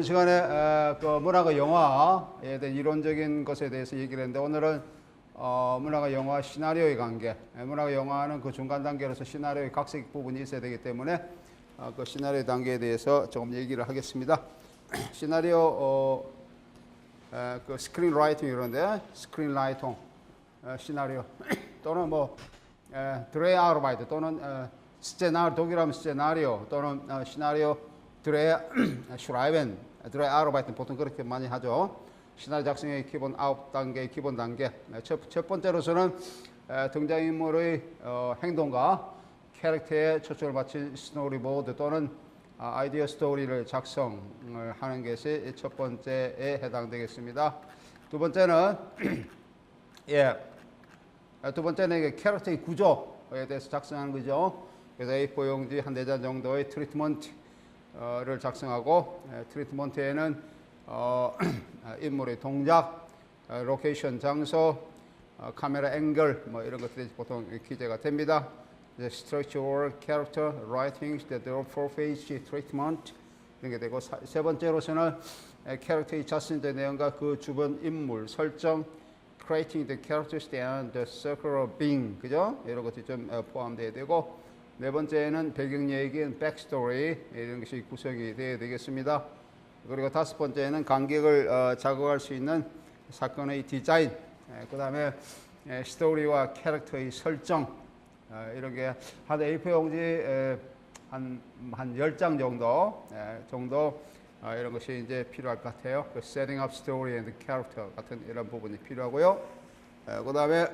저번 시간에 그 문학과 영화에 대한 이론적인 것에 대해서 얘기를 했는데 오늘은 문학과 영화 시나리오의 관계, 문학과 영화는 그 중간 단계로서 시나리오의 각색 부분이 있어야 되기 때문에 그 시나리오 단계에 대해서 조금 얘기를 하겠습니다. 시나리오 그 스크린 라이팅 이런데 스크린 라이팅 시나리오 또는 뭐 드레이 아르바이트 또는 스제나르 독일하면 스제나리오 또는 시나리오 드레이 슈라이벤 드레이 아르바이트 보통 그렇게 많이 하죠. 시나리오 작성의 기본 9단계의 기본 단계. 첫 번째로서는 등장인물의 행동과 캐릭터에 초점을 맞춘 스토리보드 또는 아이디어 스토리를 작성을 하는 것이 첫 번째에 해당되겠습니다. 두 번째는 두 번째는 캐릭터의 구조에 대해서 작성하는 거죠. 그래서 A4 용지 한 4장 정도의 트리트먼트를 작성하고 트리트먼트에는 인물의 동작, 로케이션 장소, 카메라 앵글 뭐 이런 것들이 보통 기재가 됩니다. Structural character writing, the four-page treatment 이런 게 되고 세 번째로서는 캐릭터의 자신의 내용과 그 주변 인물 설정, creating the characters and the circle of being 그죠? 이런 것들이 좀 포함되어야 되고 네 번째는 배경 얘기인 backstory 이런 것이 구성이 되어야 되겠습니다. 그리고 다섯 번째는 관객을 자극할 수 있는 사건의 디자인, 그 다음에 스토리와 캐릭터의 설정 이런 게 한 A4 용지 한 10장 정도 이런 것이 이제 필요할 것 같아요. 그 setting up story and character 같은 이런 부분이 필요하고요. 그 다음에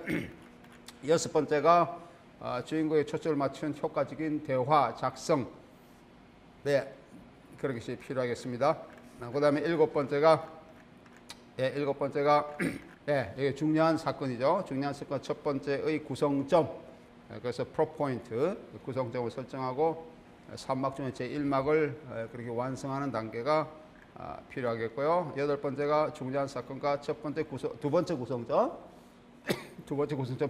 여섯 번째가 주인공의 초점을 맞춘 효과적인 대화 작성. 네, 그런 것이 필요하겠습니다. 그 다음에 일곱 번째가 이게 중요한 사건이죠. 중요한 사건 첫 번째의 구성점. 그래서 프로포인트 구성점을 설정하고 3막 중에 제1막을 그렇게 완성하는 단계가 필요하겠고요. 여덟 번째가 중요한 사건과 두 번째 구성점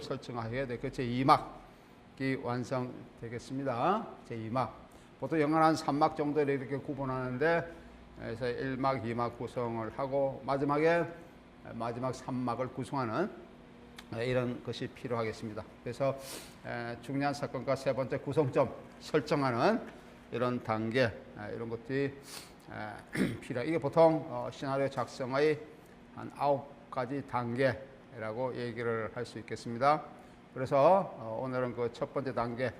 설정해야 돼. 그 제2막이 완성되겠습니다. 제2막. 보통 영화는 한 3막 정도를 이렇게 구분하는데 그래서 1막, 2막 구성을 하고 마지막 3막을 구성하는 이런 것이 필요하겠습니다. 그래서 중요한 사건과 세 번째 구성점 설정하는 이런 단계 이런 것들이 필요해. 이게 보통 시나리오 작성의 한 9가지 단계라고 얘기를 할 수 있겠습니다. 그래서 오늘은 그 첫 번째 단계부터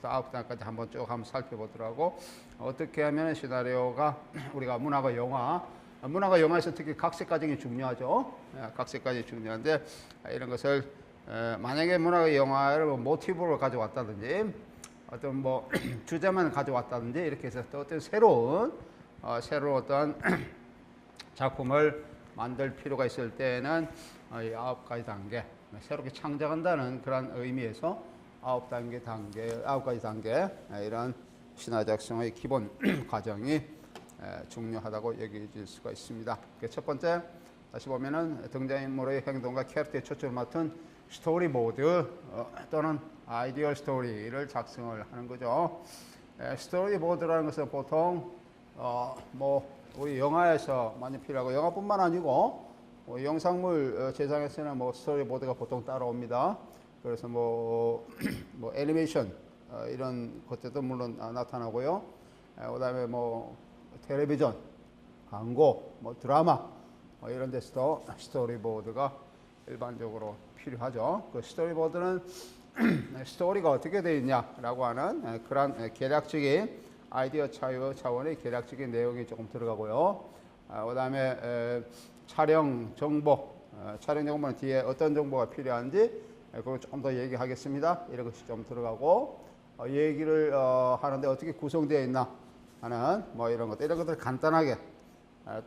9단계까지 한번 쭉 한번 살펴보더라고. 어떻게 하면 시나리오가 우리가 문학과 영화에서 특히 각색 과정이 중요하죠. 각색 과정이 중요한데 이런 것을 만약에 문학과 영화를 모티브로 가져왔다든지 어떤 뭐 주제만 가져왔다든지 이렇게 해서 또 어떤 새로운 어떤 작품을 만들 필요가 있을 때는 이 9가지 단계 새롭게 창작한다는 그런 의미에서 9가지 단계 이런 시나리오 작성의 기본 과정이 중요하다고 여겨질 수가 있습니다. 첫 번째 다시 보면은 등장인물의 행동과 캐릭터의 초점을 맡은 스토리보드 또는 아이디어 스토리를 작성을 하는 거죠. 스토리보드라는 것은 보통 뭐 우리 영화에서 많이 필요하고 영화뿐만 아니고 영상물 제작에서는 뭐 스토리보드가 보통 따라옵니다. 그래서 뭐 애니메이션 이런 것들도 물론 나타나고요. 그다음에 뭐 텔레비전, 광고, 뭐 드라마 이런 데서도 스토리보드가 일반적으로 필요하죠. 그 스토리보드는 스토리가 어떻게 되어 있냐라고 하는 그런 계략적인 아이디어 차원의 계략적인 내용이 조금 들어가고요. 그다음에 촬영 정보는 뒤에 어떤 정보가 필요한지 그걸 조금 더 얘기하겠습니다. 이런 것이 좀 들어가고 얘기를 하는데 어떻게 구성되어 있나 하는 뭐 이런 것들 간단하게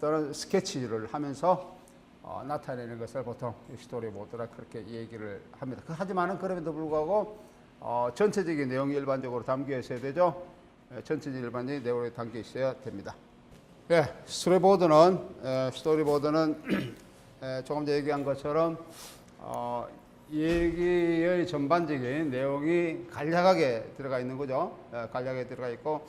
또는 스케치를 하면서 나타내는 것을 보통 스토리보드라 그렇게 얘기를 합니다. 하지만은 그럼에도 불구하고 전체적인 내용이 일반적으로 담겨 있어야 되죠. 전체적인 일반적인 내용이 담겨 있어야 됩니다. 스토리보드는 조금 전에 얘기한 것처럼 얘기의 전반적인 내용이 간략하게 들어가 있는 거죠. 간략하게 들어가 있고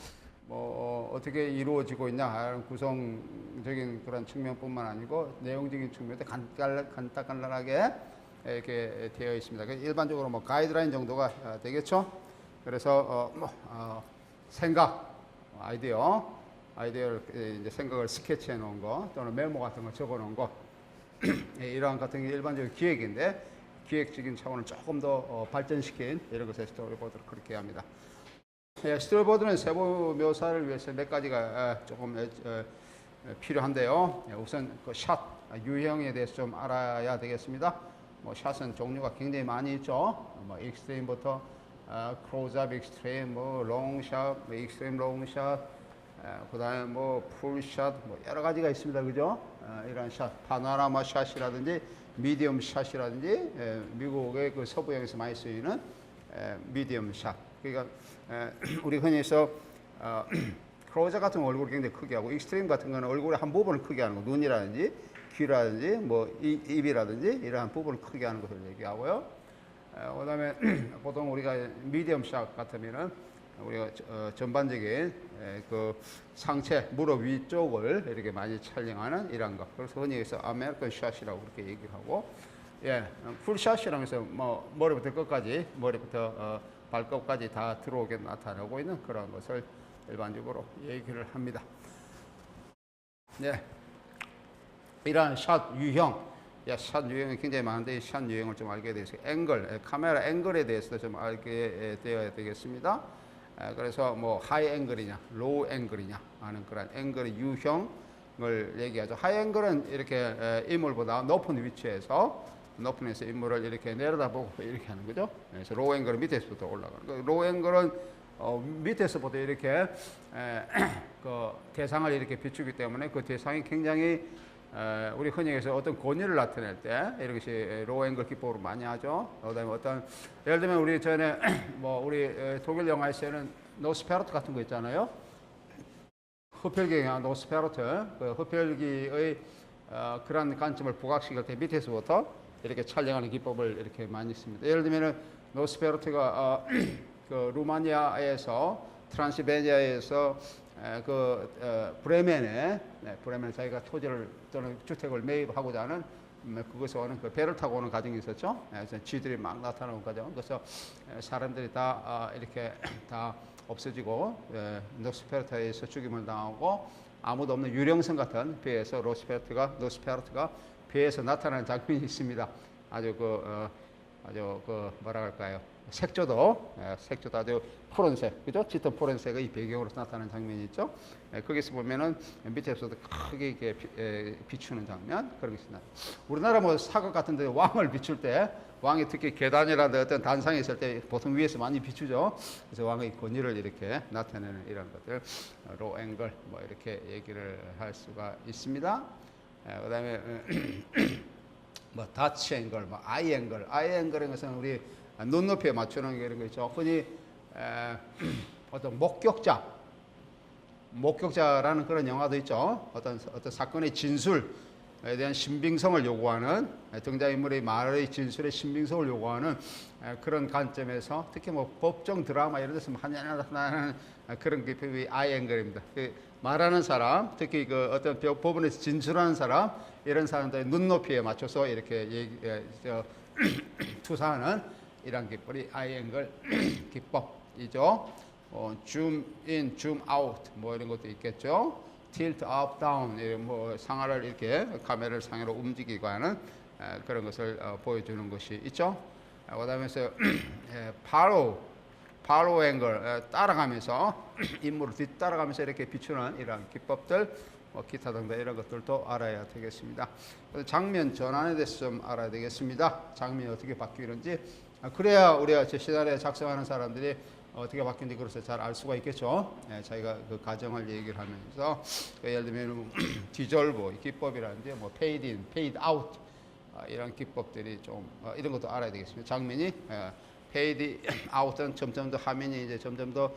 어떻게 이루어지고 있냐 하는 구성적인 그런 측면뿐만 아니고 내용적인 측면도 간단하게 이렇게 되어 있습니다. 일반적으로 뭐 가이드라인 정도가 되겠죠. 그래서 생각, 아이디어를 이제 생각을 스케치해 놓은 거 또는 메모 같은 거 적어 놓은 거 이러한 같은 게 일반적인 기획인데 기획적인 차원을 조금 더 발전시킨 이런 것을 스토리보드를 그렇게 합니다. 스토리보드는 세부 묘사를 위해서 몇 가지가 조금 필요한데요. 우선 그 샷 유형에 대해서 좀 알아야 되겠습니다. 뭐 샷은 종류가 굉장히 많이 있죠. 뭐 익스트림부터 클로즈업 익스트림, 뭐 롱샷, 뭐 익스트림 롱샷, 그다음에 뭐 풀샷, 뭐 여러 가지가 있습니다, 그죠? 이런 샷, 파노라마 샷이라든지 미디엄 샷이라든지 미국의 그 서부형에서 많이 쓰이는 미디엄 샷. 그러니까 우리 흔히 해서 클로저 같은 얼굴을 굉장히 크게 하고 익스트림 같은 거는 얼굴의 한 부분을 크게 하는 거, 눈이라든지 귀라든지 뭐 입이라든지 이러한 부분을 크게 하는 것을 얘기하고요. 그다음에 보통 우리가 미디엄 샷 같으면은 우리가 전반적인 그 상체 무릎 위쪽을 이렇게 많이 촬영하는 이런 거. 그래서 흔히 해서 아메리칸 샷이라고 그렇게 얘기를 하고, 풀샷이라고 해서 뭐 머리부터 끝까지 머리부터 발끝까지 다 들어오게 나타나고 있는 그런 것을 일반적으로 얘기를 합니다. 이러한 샷 유형, 샷 유형이 굉장히 많은데 이 샷 유형을 좀 알게 되어서 앵글, 카메라 앵글에 대해서도 좀 알게 되어야 되겠습니다. 그래서 뭐 하이 앵글이냐, 로우 앵글이냐 하는 그런 앵글의 유형을 얘기하죠. 하이 앵글은 이렇게 인물보다 높은 위치에서 인물을 이렇게 내려다보고 이렇게 하는 거죠. 그래서 로우 앵글은 밑에서부터 올라가는 거예요. 로우 앵글은 밑에서부터 이렇게 그 대상을 이렇게 비추기 때문에 그 대상이 굉장히 우리 흔히 해서 어떤 권위를 나타낼 때 이런 것이 로우 앵글 기법으로 많이 하죠. 그다음에 어떤 예를 들면 우리 전에 뭐 우리 독일 영화에서는 노스페라투 같은 거 있잖아요. 흡혈귀의 노스페라투, 그 흡혈귀의 그런 관점을 부각시킬 때 밑에서부터 이렇게 촬영하는 기법을 이렇게 많이 씁니다. 예를 들면은 노스페라투가 그 루마니아에서 트란실베니아에서 브레멘에 자기가 토지를 또는 주택을 매입하고자 하는 그것에 오는 그 배를 타고 오는 과정이 있었죠. 그래서 쥐들이 막 나타나는 과정. 그래서 사람들이 다 이렇게 다 없어지고 노스페라투에서 죽임을 당하고 아무도 없는 유령성 같은 배에서 노스페라투가 배에서 나타나는 장면이 있습니다. 아주 뭐라 할까요? 색조도 아주 푸른색, 그죠? 짙은 푸른색의 이 배경으로 나타나는 장면이 있죠. 거기서 보면은 밑에서도 크게 이렇게 비추는 장면 그런 게 있습니다. 우리나라 뭐 사극 같은데 왕을 비출 때 왕이 특히 계단이라든지 어떤 단상에 있을 때 보통 위에서 많이 비추죠. 그래서 왕의 권위를 이렇게 나타내는 이런 것들 로우 앵글 뭐 이렇게 얘기를 할 수가 있습니다. 그다음에 뭐 다치 앵글, 뭐 아이 앵글인 것은 우리 눈높이에 맞추는 게 이런 거 있죠. 흔히 어떤 목격자라는 그런 영화도 있죠. 어떤 사건의 진술에 대한 신빙성을 요구하는 등장인물의 말의 진술의 신빙성을 요구하는 그런 관점에서 특히 뭐 법정 드라마 이런 데서 많이 나타나는 그런 기법이 아이 앵글입니다. 말하는 사람, 특히 그 어떤 법원에서 진술하는 사람, 이런 사람들의 눈높이에 맞춰서 이렇게 투사하는 이런 기법이 아이 앵글 기법이죠. 줌 인, 줌 아웃 뭐 이런 것도 있겠죠. 틸트 업, 다운 뭐 상하를 이렇게 카메라를 상으로 움직이고 하는 그런 것을 보여주는 것이 있죠. 그다음에서 팔로우 앵글 따라가면서 인물을 뒤따라가면서 이렇게 비추는 이런 기법들 기타 등등 이런 것들도 알아야 되겠습니다. 장면 전환에 대해서 좀 알아야 되겠습니다. 장면이 어떻게 바뀌는지 그래야 우리가 제 시나리오 작성하는 사람들이 어떻게 바뀌는지 그래서 잘 알 수가 있겠죠. 자기가 그 과정을 얘기를 하면서 예를 들면 디졸브 기법이라든지 뭐 페이드 인, 페이드 아웃 이런 기법들이 좀 이런 것도 알아야 되겠습니다. 장면이 페이드 아웃은 점점 더 화면이 이제 점점 더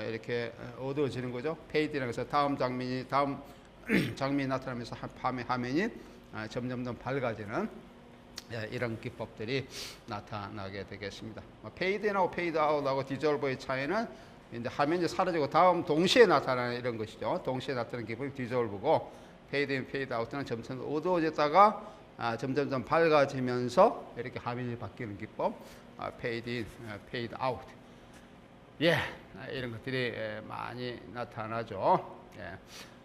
이렇게 어두워지는 거죠. 페이드라는 것은 다음 장면이 나타나면서 화면이 점점 더 밝아지는 이런 기법들이 나타나게 되겠습니다. 페이드 인하고 페이드 아웃하고 디졸브의 차이는 이제 화면이 사라지고 다음 동시에 나타나는 이런 것이죠. 동시에 나타나는 기법이 디졸브고, 페이드 인 페이드 아웃은 점점 어두워졌다가 점점점 밝아지면서 이렇게 화면이 바뀌는 기법, 페이드 인 페이드 아웃. 예, 이런 것들이 많이 나타나죠. 예.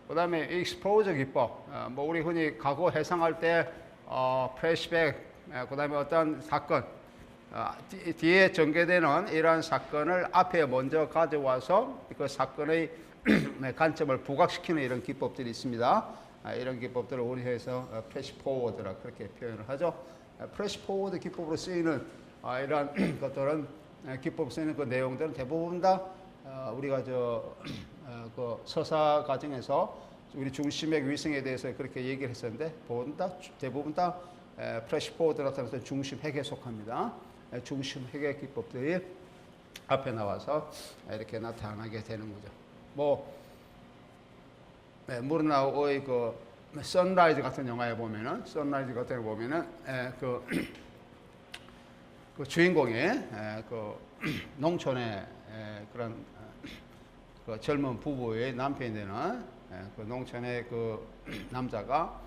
그 다음에 익스포저 기법, 뭐 우리 흔히 과거 해상할 때 플래시백, 그 다음에 어떤 사건, 뒤에 전개되는 이러한 사건을 앞에 먼저 가져와서 그 사건의 관점을 부각시키는 이런 기법들이 있습니다. 이런 기법들을 우리 회에서 플래시 포워드라 그렇게 표현을 하죠. 플래시 포워드 기법으로 쓰이는 이러한 것들은 기법 쓰이는 그 내용들은 대부분 다 우리가 그 서사 과정에서 우리 중심맥 위성에 대해서 그렇게 얘기를 했었는데 대부분 다 플래시 포워드 나타나서 중심핵에 속합니다. 중심핵의 기법들이 앞에 나와서 이렇게 나타나게 되는 거죠. 뭐 무르나우의 그 선라이즈 같은 영화에 보면은 그 주인공이 그 농촌의 그런 그 젊은 부부의 남편이 되는 그 농촌의 그 남자가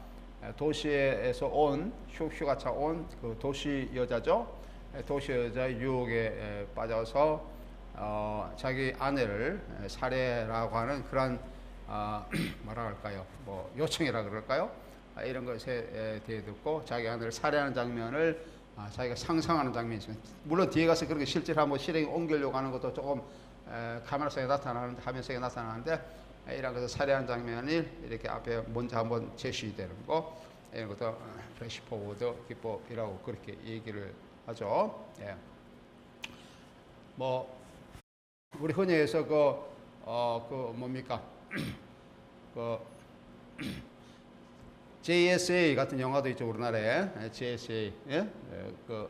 도시에서 온 휴가차 온 그 도시 여자죠. 도시 여자의 유혹에 빠져서 자기 아내를 살해라고 하는 그런 뭐라 할까요? 뭐 요청이라 그럴까요? 이런 것에 대해 듣고 자기 아내를 살해하는 장면을 자기가 상상하는 장면이 있습니다. 물론 뒤에 가서 그렇게 실제로 한번 실행에 옮기려고 하는 것도 조금 카메라 속에 나타나는데, 화면 속에 나타나는데, 이런 것을 살해하는 장면이 이렇게 앞에 먼저 한번 제시되는 거, 이런 것도 플래시 포워드 기법이라고 그렇게 얘기를 하죠. 예. 뭐 우리 흔히 해서 그 뭡니까? 그 JSA 같은 영화도 있죠, 우리나라에. JSA, 예? 그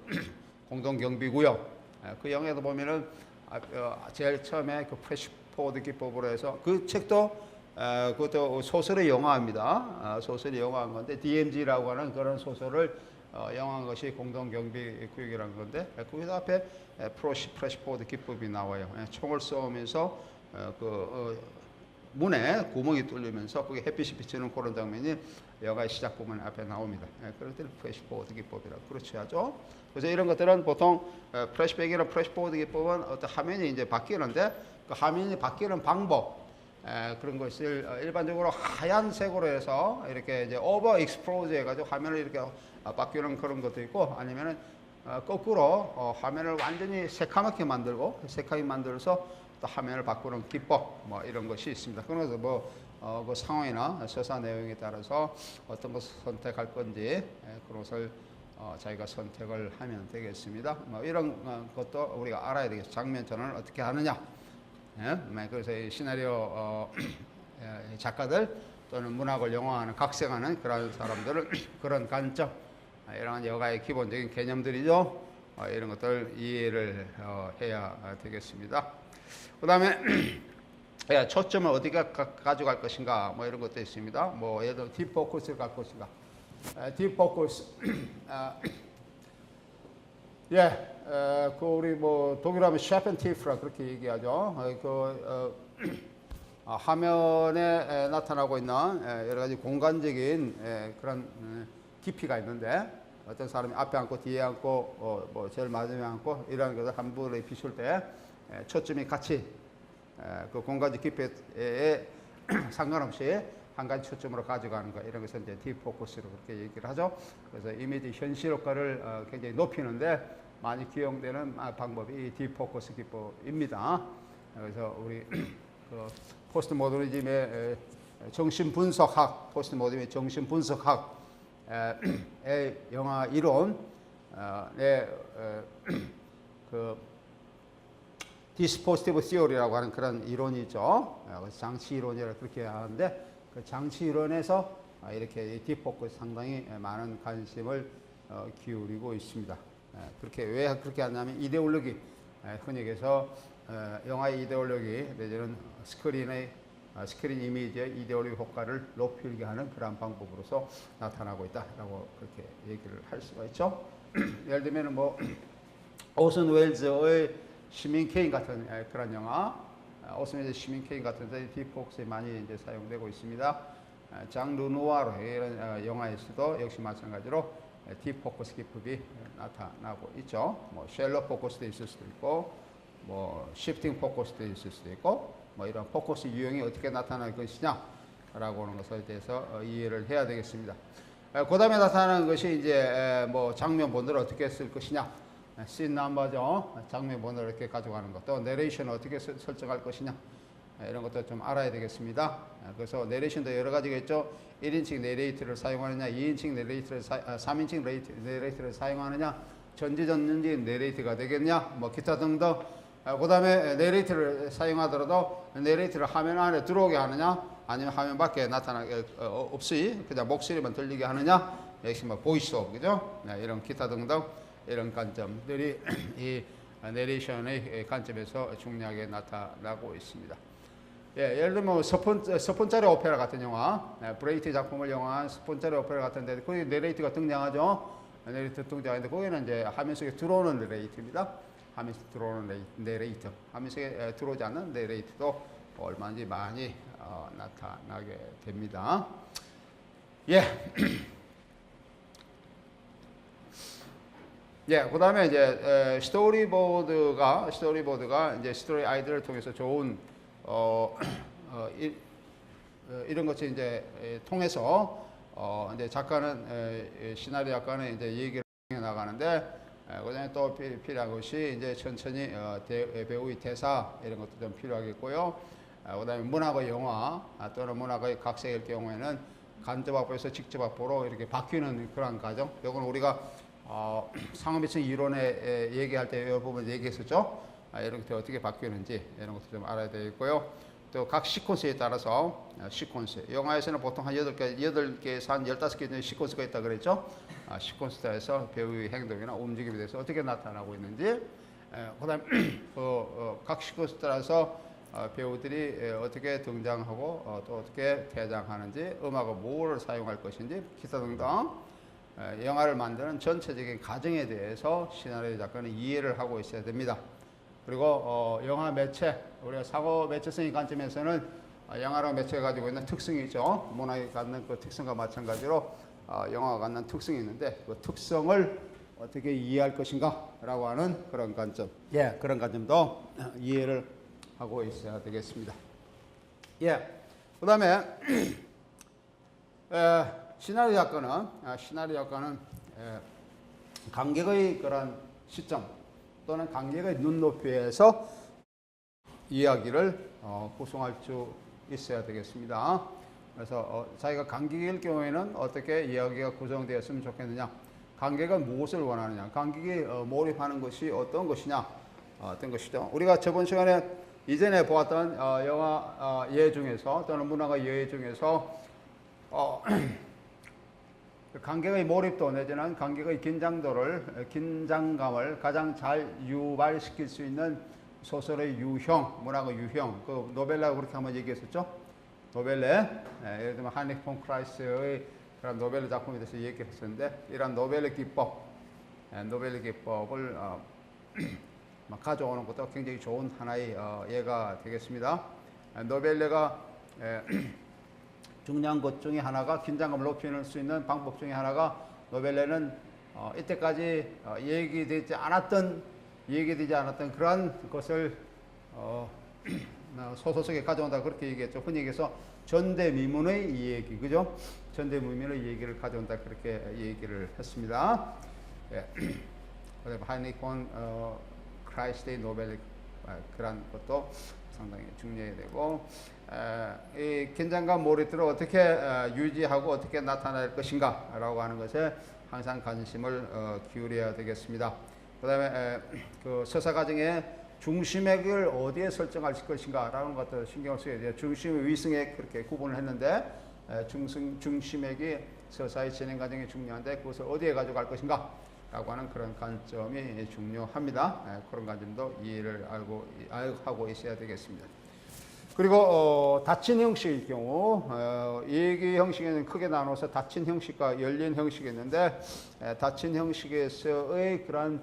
공동경비구역. 그 영화에도 보면은 제일 처음에 그 플래시 포워드 기법으로 해서 그 책도 그것도 소설의 영화입니다. 소설의 영화인 건데 DMG라고 하는 그런 소설을 영화한 것이 공동경비구역이라는 건데 그 앞에 플래시 포워드 기법이 나와요. 총을 쏘면서 문에 구멍이 뚫리면서 거기 햇빛이 비치는 그런 장면이 영화의 시작 부분 앞에 나옵니다. 그럴 때는 플래시 포워드 기법이라고 그렇게 하죠. 그래서 이런 것들은 보통 플래시백이나 플래시 포워드 기법은 어떤 화면이 이제 바뀌는데 그 화면이 바뀌는 방법 그런 것을 일반적으로 하얀색으로 해서 이렇게 이제 오버 익스포즈 해가지고 화면을 이렇게 바뀌는 그런 것도 있고 아니면은 거꾸로 화면을 완전히 새카맣게 만들어서 또 화면을 바꾸는 기법 뭐 이런 것이 있습니다. 그래서 그 상황이나 서사 내용에 따라서 어떤 것을 선택할 건지 그런 것을 자기가 선택을 하면 되겠습니다. 뭐 이런 것도 우리가 알아야 되겠죠. 장면 전환을 어떻게 하느냐. 예? 그래서 이 시나리오 작가들 또는 문학을 영화하는 각색하는 그런 사람들은 그런 관점, 이런 여가의 기본적인 개념들이죠. 이런 것들 이해를 해야 되겠습니다. 그 다음에 초점을 어디가 가져갈 것인가 뭐 이런 것도 있습니다. 뭐 예를 들어 딥포커스를 갈 것인가. 딥포커스. 그 우리 뭐 독일어 하면 샤펜티프라 그렇게 얘기하죠. 화면에 나타나고 있는 여러 가지 공간적인 그런 깊이가 있는데 어떤 사람이 앞에 앉고 뒤에 앉고 뭐 제일 마지막에 앉고 이런 것을 한 분에 비출 때 초점이 같이 그 공간적 깊이에 상관없이 한 가지 초점으로 가져가는 거 이런 것을 이제 딥포커스로 그렇게 얘기를 하죠. 그래서 이미지 현실 효과를 굉장히 높이는데 많이 기용되는 방법이 이 딥포커스 기법입니다. 그래서 우리 그 포스트 모더니즘의 정신분석학, 포스트 모더니즘의 정신분석학의 영화 이론의 그 디스포지티브 시어리라고 하는 그런 이론이죠. 장치 이론이라고 그렇게 하는데 그 장치 이론에서 이렇게 딥포커스 상당히 많은 관심을 기울이고 있습니다. 그렇게 왜 그렇게 하냐면 이데올로기, 흔히 얘기해서 영화의 이데올로기 내지는 스크린 이미지의 이데올로기 효과를 높이게 하는 그런 방법으로서 나타나고 있다라고 그렇게 얘기를 할 수가 있죠. 예를 들면 뭐 오슨 웰즈의 시민 케인 같은 그런 영화, 오스미드 시민 케인 같은 데 디포크스에 많이 이제 사용되고 있습니다. 장 르누아르 이런 영화에서도 역시 마찬가지로 디포커스 기법이 나타나고 있죠. 뭐 쉘러 포커스도 있을 수도 있고, 뭐 시프팅 포커스도 있을 수도 있고, 뭐 이런 포커스 유형이 어떻게 나타날 것이냐라고 하는 것에 대해서 이해를 해야 되겠습니다. 그 다음에 나타나는 것이 이제 뭐 장면 번호를 어떻게 쓸 것이냐, 씬 넘버죠. 장면 번호를 이렇게 가져가는 것도, 내레이션을 어떻게 설정할 것이냐, 이런 것도 좀 알아야 되겠습니다. 그래서 내레이션도 여러 가지가 있죠. 1인칭 내레이터를 사용하느냐, 2인칭 내레이터를 3인칭 내레이터를 사용하느냐, 전지전능지 내레이터가 되겠냐, 뭐 기타 등등. 그 다음에 내레이터를 사용하더라도 내레이터를 화면 안에 들어오게 하느냐, 아니면 화면 밖에 나타나게 없이 그냥 목소리만 들리게 하느냐, 역시 뭐 보이스오버, 그죠? 이런 기타 등등 이런 관점들이 이 내레이션의 관점에서 중요하게 나타나고 있습니다. 예, 예를 들면 스폰짜리 오페라 같은 영화, 브레이트 작품을 영화한 스폰짜리 오페라 같은데 거기 내레이터가 등장하죠. 내레이터 등장하는데 거기는 이제 화면 속에 들어오는 내레이터입니다. 화면 속에 들어오는 내레이터, 화면 속에 들어오지 않는 내레이터도 얼마든지 많이 나타나게 됩니다. 예. 예, 그 다음에 이제 스토리보드가 이제 스토리 아이디어를 통해서 좋은 이런 것이 이제 통해서 이제 작가는 시나리오 작가는 이제 얘기를 해 나가는데, 그다음에 또 필요한 것이 이제 천천히 배우의 대사 이런 것도 좀 필요하겠고요. 그다음에 문학의 영화 또는 문학의 각색일 경우에는 간접 확보에서 직접 확보로 이렇게 바뀌는 그런 과정. 이건 우리가 상업위층 이론에 얘기할 때 이 부분 얘기했었죠. 이런 게 어떻게 바뀌는지 이런 것도 좀 알아야 되겠고요. 또 각 시퀀스에 따라서 시퀀스. 영화에서는 보통 한 8개에서 한 15개 정도 시퀀스가 있다 그랬죠. 시퀀스에 따라서 배우의 행동이나 움직임에 대해서 어떻게 나타나고 있는지, 그다음에 각 시퀀스에 따라서 배우들이 어떻게 등장하고 또 어떻게 퇴장하는지, 음악을 뭐를 사용할 것인지, 기타 등등 영화를 만드는 전체적인 과정에 대해서 시나리오 작가는 이해를 하고 있어야 됩니다. 그리고 영화 매체, 우리가 상호 매체성의 관점에서는 영화랑 매체가 가지고 있는 특성이 있죠. 문학이 갖는 그 특성과 마찬가지로 영화가 갖는 특성이 있는데, 그 특성을 어떻게 이해할 것인가 라고 하는 그런 관점, 예, 그런 관점도 이해를 하고 있어야 되겠습니다. 예, 그 다음에 시나리오 작가는 관객의 그런 시점 또는 관객의 눈높이에서 이야기를 구성할 수 있어야 되겠습니다. 그래서 자기가 관객일 경우에는 어떻게 이야기가 구성되었으면 좋겠느냐, 관객은 무엇을 원하느냐, 관객이 몰입하는 것이 어떤 것이냐, 어떤 것이죠. 우리가 저번 시간에 이전에 보았던 영화 예 중에서 또는 문화가 예 중에서 관객의 몰입도 내지는 관객의 긴장감을 가장 잘 유발시킬 수 있는 소설의 유형, 문학의 유형, 그 노벨라고 그렇게 한번 얘기했었죠. 노벨레, 예를 들면 하이니크 폰 크라이스의 그런 노벨레 작품에 대해서 얘기를 했었는데, 이런 노벨레 기법을 가져오는 것도 굉장히 좋은 하나의 예가 되겠습니다. 노벨레가 중요한 것 중에 하나가, 긴장감을 높이는 수 있는 방법 중에 하나가, 노벨레는 이때까지 얘기되지 않았던 그러한 것을 소설 속에 가져온다, 그렇게 얘기했죠. 흔히 얘기해서 전대미문의 이야기, 그죠? 전대미문의 얘기를 가져온다, 그렇게 얘기를 했습니다. 예. 그다음에 하이니크 폰 크라이스트의 노벨, 그런 것도 상당히 중요해야 되고, 이 긴장감 몰입도를 어떻게 유지하고 어떻게 나타낼 것인가 라고 하는 것에 항상 관심을 기울여야 되겠습니다. 그 다음에 그 서사 과정의 중심액을 어디에 설정할 것인가 라는 것도 신경을 써야 돼요. 중심의 위승액 그렇게 구분을 했는데, 중심액이 서사의 진행 과정이 중요한데 그것을 어디에 가져갈 것인가 라고 하는 그런 관점이 중요합니다. 그런 관점도 이해를 하고 있어야 되겠습니다. 그리고 닫힌 형식일 경우, 얘기 형식에는 크게 나눠서 닫힌 형식과 열린 형식이 있는데, 닫힌 형식에서의 그런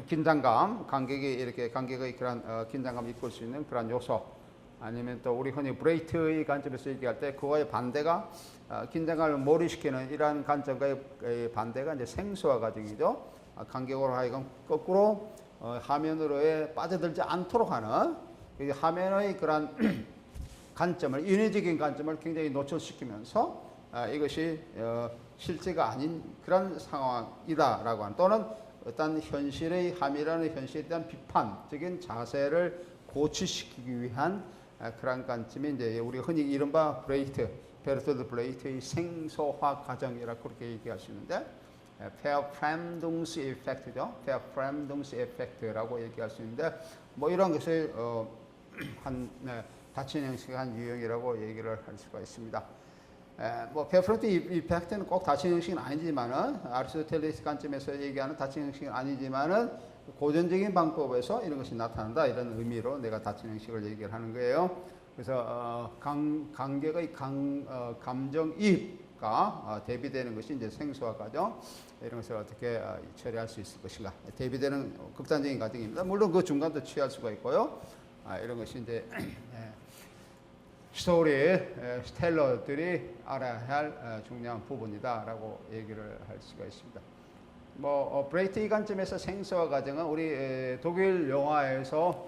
긴장감, 관객의 그런 긴장감 이끌 수 있는 그런 요소, 아니면 또 우리 흔히 브레이트의 관점에서 얘기할 때 그거의 반대가 긴장감을 몰입시키는 이러한 관점과의 반대가 이제 생소화 과정이죠. 관객으로 하여금 거꾸로 화면으로에 빠져들지 않도록 하는 화면의 그런 관점을, 인위적인 관점을 굉장히 노출시키면서 이것이 실제가 아닌 그런 상황이다라고 하는, 또는 어떤 현실의 함이라는 현실에 대한 비판적인 자세를 고취시키기 위한 그런 관점이 이제 우리 흔히 이른바 베르톨트 브레이트의 생소화 과정이라고 그렇게 얘기할 수 있는데, Verfremdungseeffekt죠. Verfremdungseeffekt라고 얘기할 수 있는데, 뭐 이런 것을 닫힌 형식의 한 유형이라고 얘기를 할 수가 있습니다. 뭐 Verfremdung effect는 꼭 닫힌 형식은 아니지만은, 아리스토텔레스 관점에서 얘기하는 닫힌 형식은 아니지만은 고전적인 방법에서 이런 것이 나타난다, 이런 의미로 내가 닫힌 형식을 얘기를 하는 거예요. 그래서 관객의 감정이입과 대비되는 것이 이제 생소화 과정, 이런 것을 어떻게 처리할 수 있을 것인가, 대비되는 극단적인 과정입니다. 물론 그 중간도 취할 수가 있고요. 이런 것이 이제 스토리의 스텔러들이 알아야 할 중요한 부분이다라고 얘기를 할 수가 있습니다. 뭐 브레이트 관점에서 생소화 과정은 우리 독일 영화에서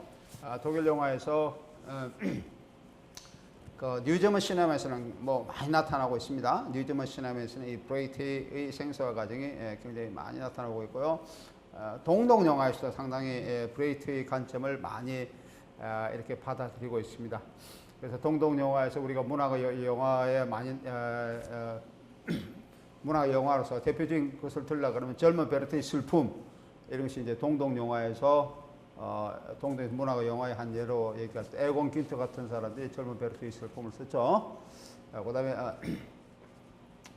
그 뉴저먼 시네마에서는 뭐 많이 나타나고 있습니다. 뉴저먼 시네마에서는 이 브레이트의 생소화 과정이 굉장히 많이 나타나고 있고요. 동독 영화에서도 상당히 브레이트의 관점을 많이 이렇게 받아들이고 있습니다. 그래서 동독 영화에서 우리가 문화가 영화로서 대표적인 것을 들라 그러면 젊은 베르트의 슬픔, 이런 것이 이제 동독 영화에서 동독 문화가 영화의 한 예로 얘기할 때 에곤 귄터 같은 사람들이 젊은 베르트의 슬픔을 썼죠. 그다음에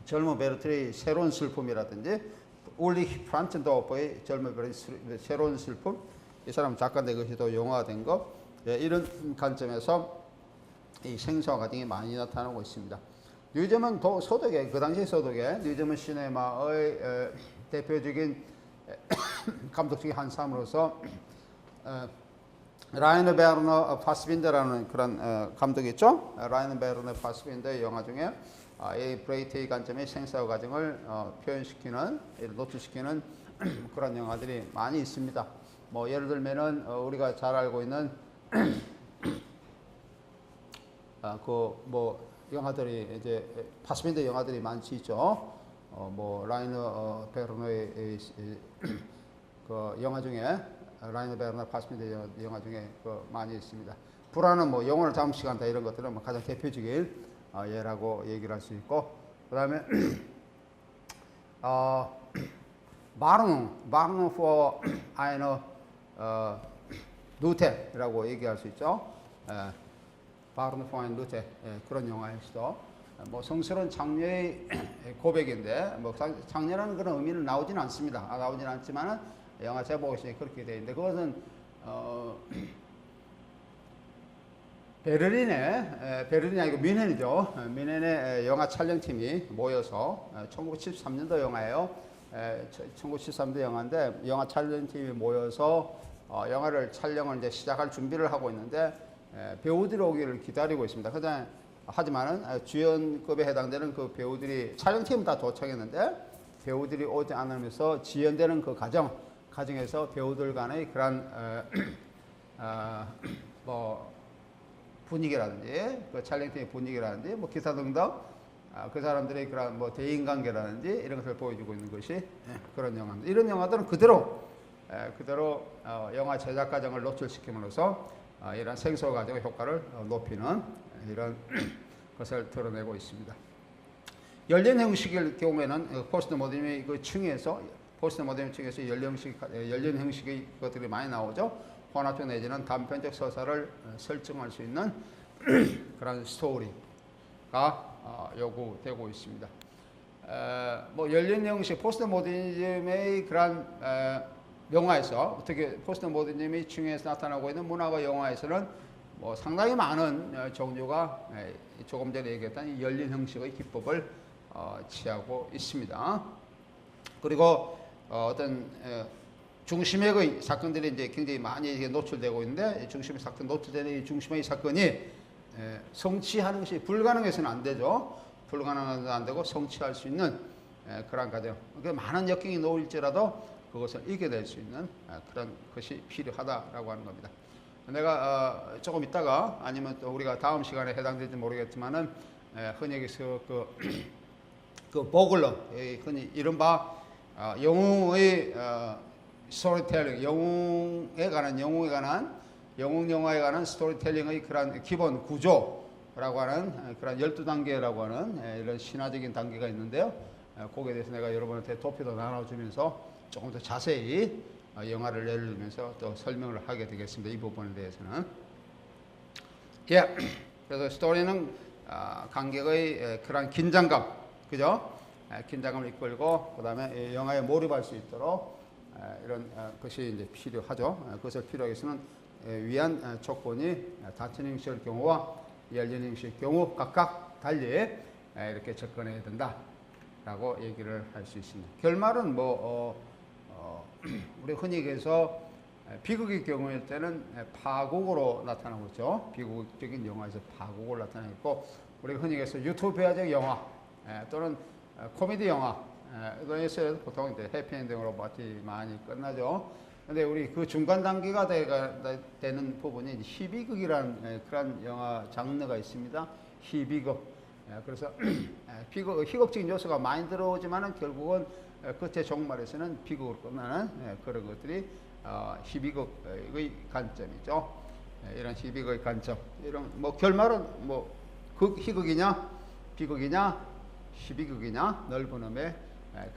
젊은 베르트의 새로운 슬픔이라든지 울리히 프란첸도르프의 젊은 베르트의 새로운 슬픔, 이 사람 작가인데 그것이 또 영화화된 것, 이런 관점에서 이 생소화 과정이 많이 나타나고 있습니다. 뉴저먼 소독의, 그 당시 소독의 뉴저먼 시네마의 대표적인 감독 중에 한 사람으로서 라이너 베르너 파스빈더라는 그런 감독이 있죠. 라이너 베르너 파스빈더의 영화 중에 이 브레이트의 관점의 생사화 과정을 표현시키는, 노출시키는 그런 영화들이 많이 있습니다. 뭐 예를 들면은 우리가 잘 알고 있는 그 뭐 영화들이 이제 파스빈더 영화들이 많지 있죠. 뭐 라이너 베르너의 그 영화 중에 라이너 베르너 파스빈더 영화 중에 그 많이 있습니다. 불안은 뭐 영혼을 잠시 간다, 이런 것들은 뭐 가장 대표적인 예라고 얘기를 할 수 있고, 그다음에 Warnung for eine Nute라고 얘기할 수 있죠. Warnung for eine Nute, 그런 영화에서도 뭐 성스러운 장녀의 고백인데, 뭐 장녀라는 그런 의미는 나오지는 않습니다. 나오지는 않지만은 영화 제목이 그렇게 되어 있는데, 그것은 베를린이 아니고 뮌헨이죠. 뮌헨의 영화 촬영팀이 모여서 1973년도 영화예요. 1973년도 영화인데, 영화 촬영팀이 모여서 영화를 촬영을 이제 시작할 준비를 하고 있는데, 배우들이 오기를 기다리고 있습니다. 하지만은 주연급에 해당되는 그 배우들이, 촬영팀은 다 도착했는데 배우들이 오지 않으면서 지연되는 그 과정에서 배우들 간의 그런 뭐 분위기라든지, 그 촬영팀의 분위기라든지, 뭐 기타 등등 그 사람들의 그런 뭐 대인 관계라든지 이런 것을 보여주고 있는 것이 그런 영화입니다. 이런 영화들은 그대로 영화 제작 과정을 노출시킴으로써 이런 생소 과정의 효과를 높이는 이런 것을 드러내고 있습니다. 열린 형식의 경우에는 포스트 모더니즘의 그 층에서 열린 형식의 것들이 많이 나오죠. 혼합적 내지는 단편적 서사를 설정할 수 있는 그런 스토리가 요구되고 있습니다. 뭐 열린 형식, 포스트 모더니즘의 그런 영화에서, 특히 포스트 모더니즘의 층에서 나타나고 있는 문화가 영화에서는 뭐 상당히 많은 종류가 조금 전에 얘기했던 이 열린 형식의 기법을 취하고 있습니다. 그리고 어떤 중심의 그 사건들이 이제 굉장히 많이 노출되고 있는데 중심의 사건 노출되는 이 중심의 사건이 성취하는 것이 불가능해서는 안 되죠. 불가능해서는 안 되고 성취할 수 있는 그런 과정. 많은 역경이 놓일지라도 그것을 이겨낼 수 있는 그런 것이 필요하다라고 하는 겁니다. 내가 조금 있다가 아니면 또 우리가 다음 시간에 해당될지 모르겠지만은 흔히 여기서 그 보글러, 흔히 이른바 영웅의 스토리텔링, 영웅에 관한 영웅 영화에 관한 스토리텔링의 그런 기본 구조라고 하는 그런 12단계라고 하는 이런 신화적인 단계가 있는데요. 거기에 대해서 내가 여러분한테 도표도 나눠주면서 조금 더 자세히 영화를 예를 들면서 또 설명을 하게 되겠습니다. 이 부분에 대해서는. 예. 그래서 스토리는 관객의 그런 긴장감, 그죠? 긴장감을 이끌고, 그 다음에 영화에 몰입할 수 있도록 이런 것이 이제 필요하죠. 그것을 필요하기 위해서는 위한 조건이 닫힌 형식의 경우와 열린 형식의 경우 각각 달리 이렇게 접근해야 된다라고 얘기를 할 수 있습니다. 결말은 우리 흔히 얘기해서 비극의 경우일 때는 파국으로 나타나고 있죠. 비극적인 영화에서 파국을 나타내고, 우리가 흔히 얘기해서 유토피아적 영화 또는 코미디 영화 에서 보통 이제 해피엔딩으로 많이 끝나죠. 근데 우리 그 중간 단계가 되는 부분이 희비극이라는 그런 영화 장르가 있습니다. 희비극. 그래서 희극적인 요소가 많이 들어오지만은 결국은 끝에 종말에서는 비극으로 끝나는 그런 것들이 희비극의 관점이죠. 이런 희비극의 관점. 이런 결말은 희극이냐 비극이냐 희비극이냐 넓은 의미에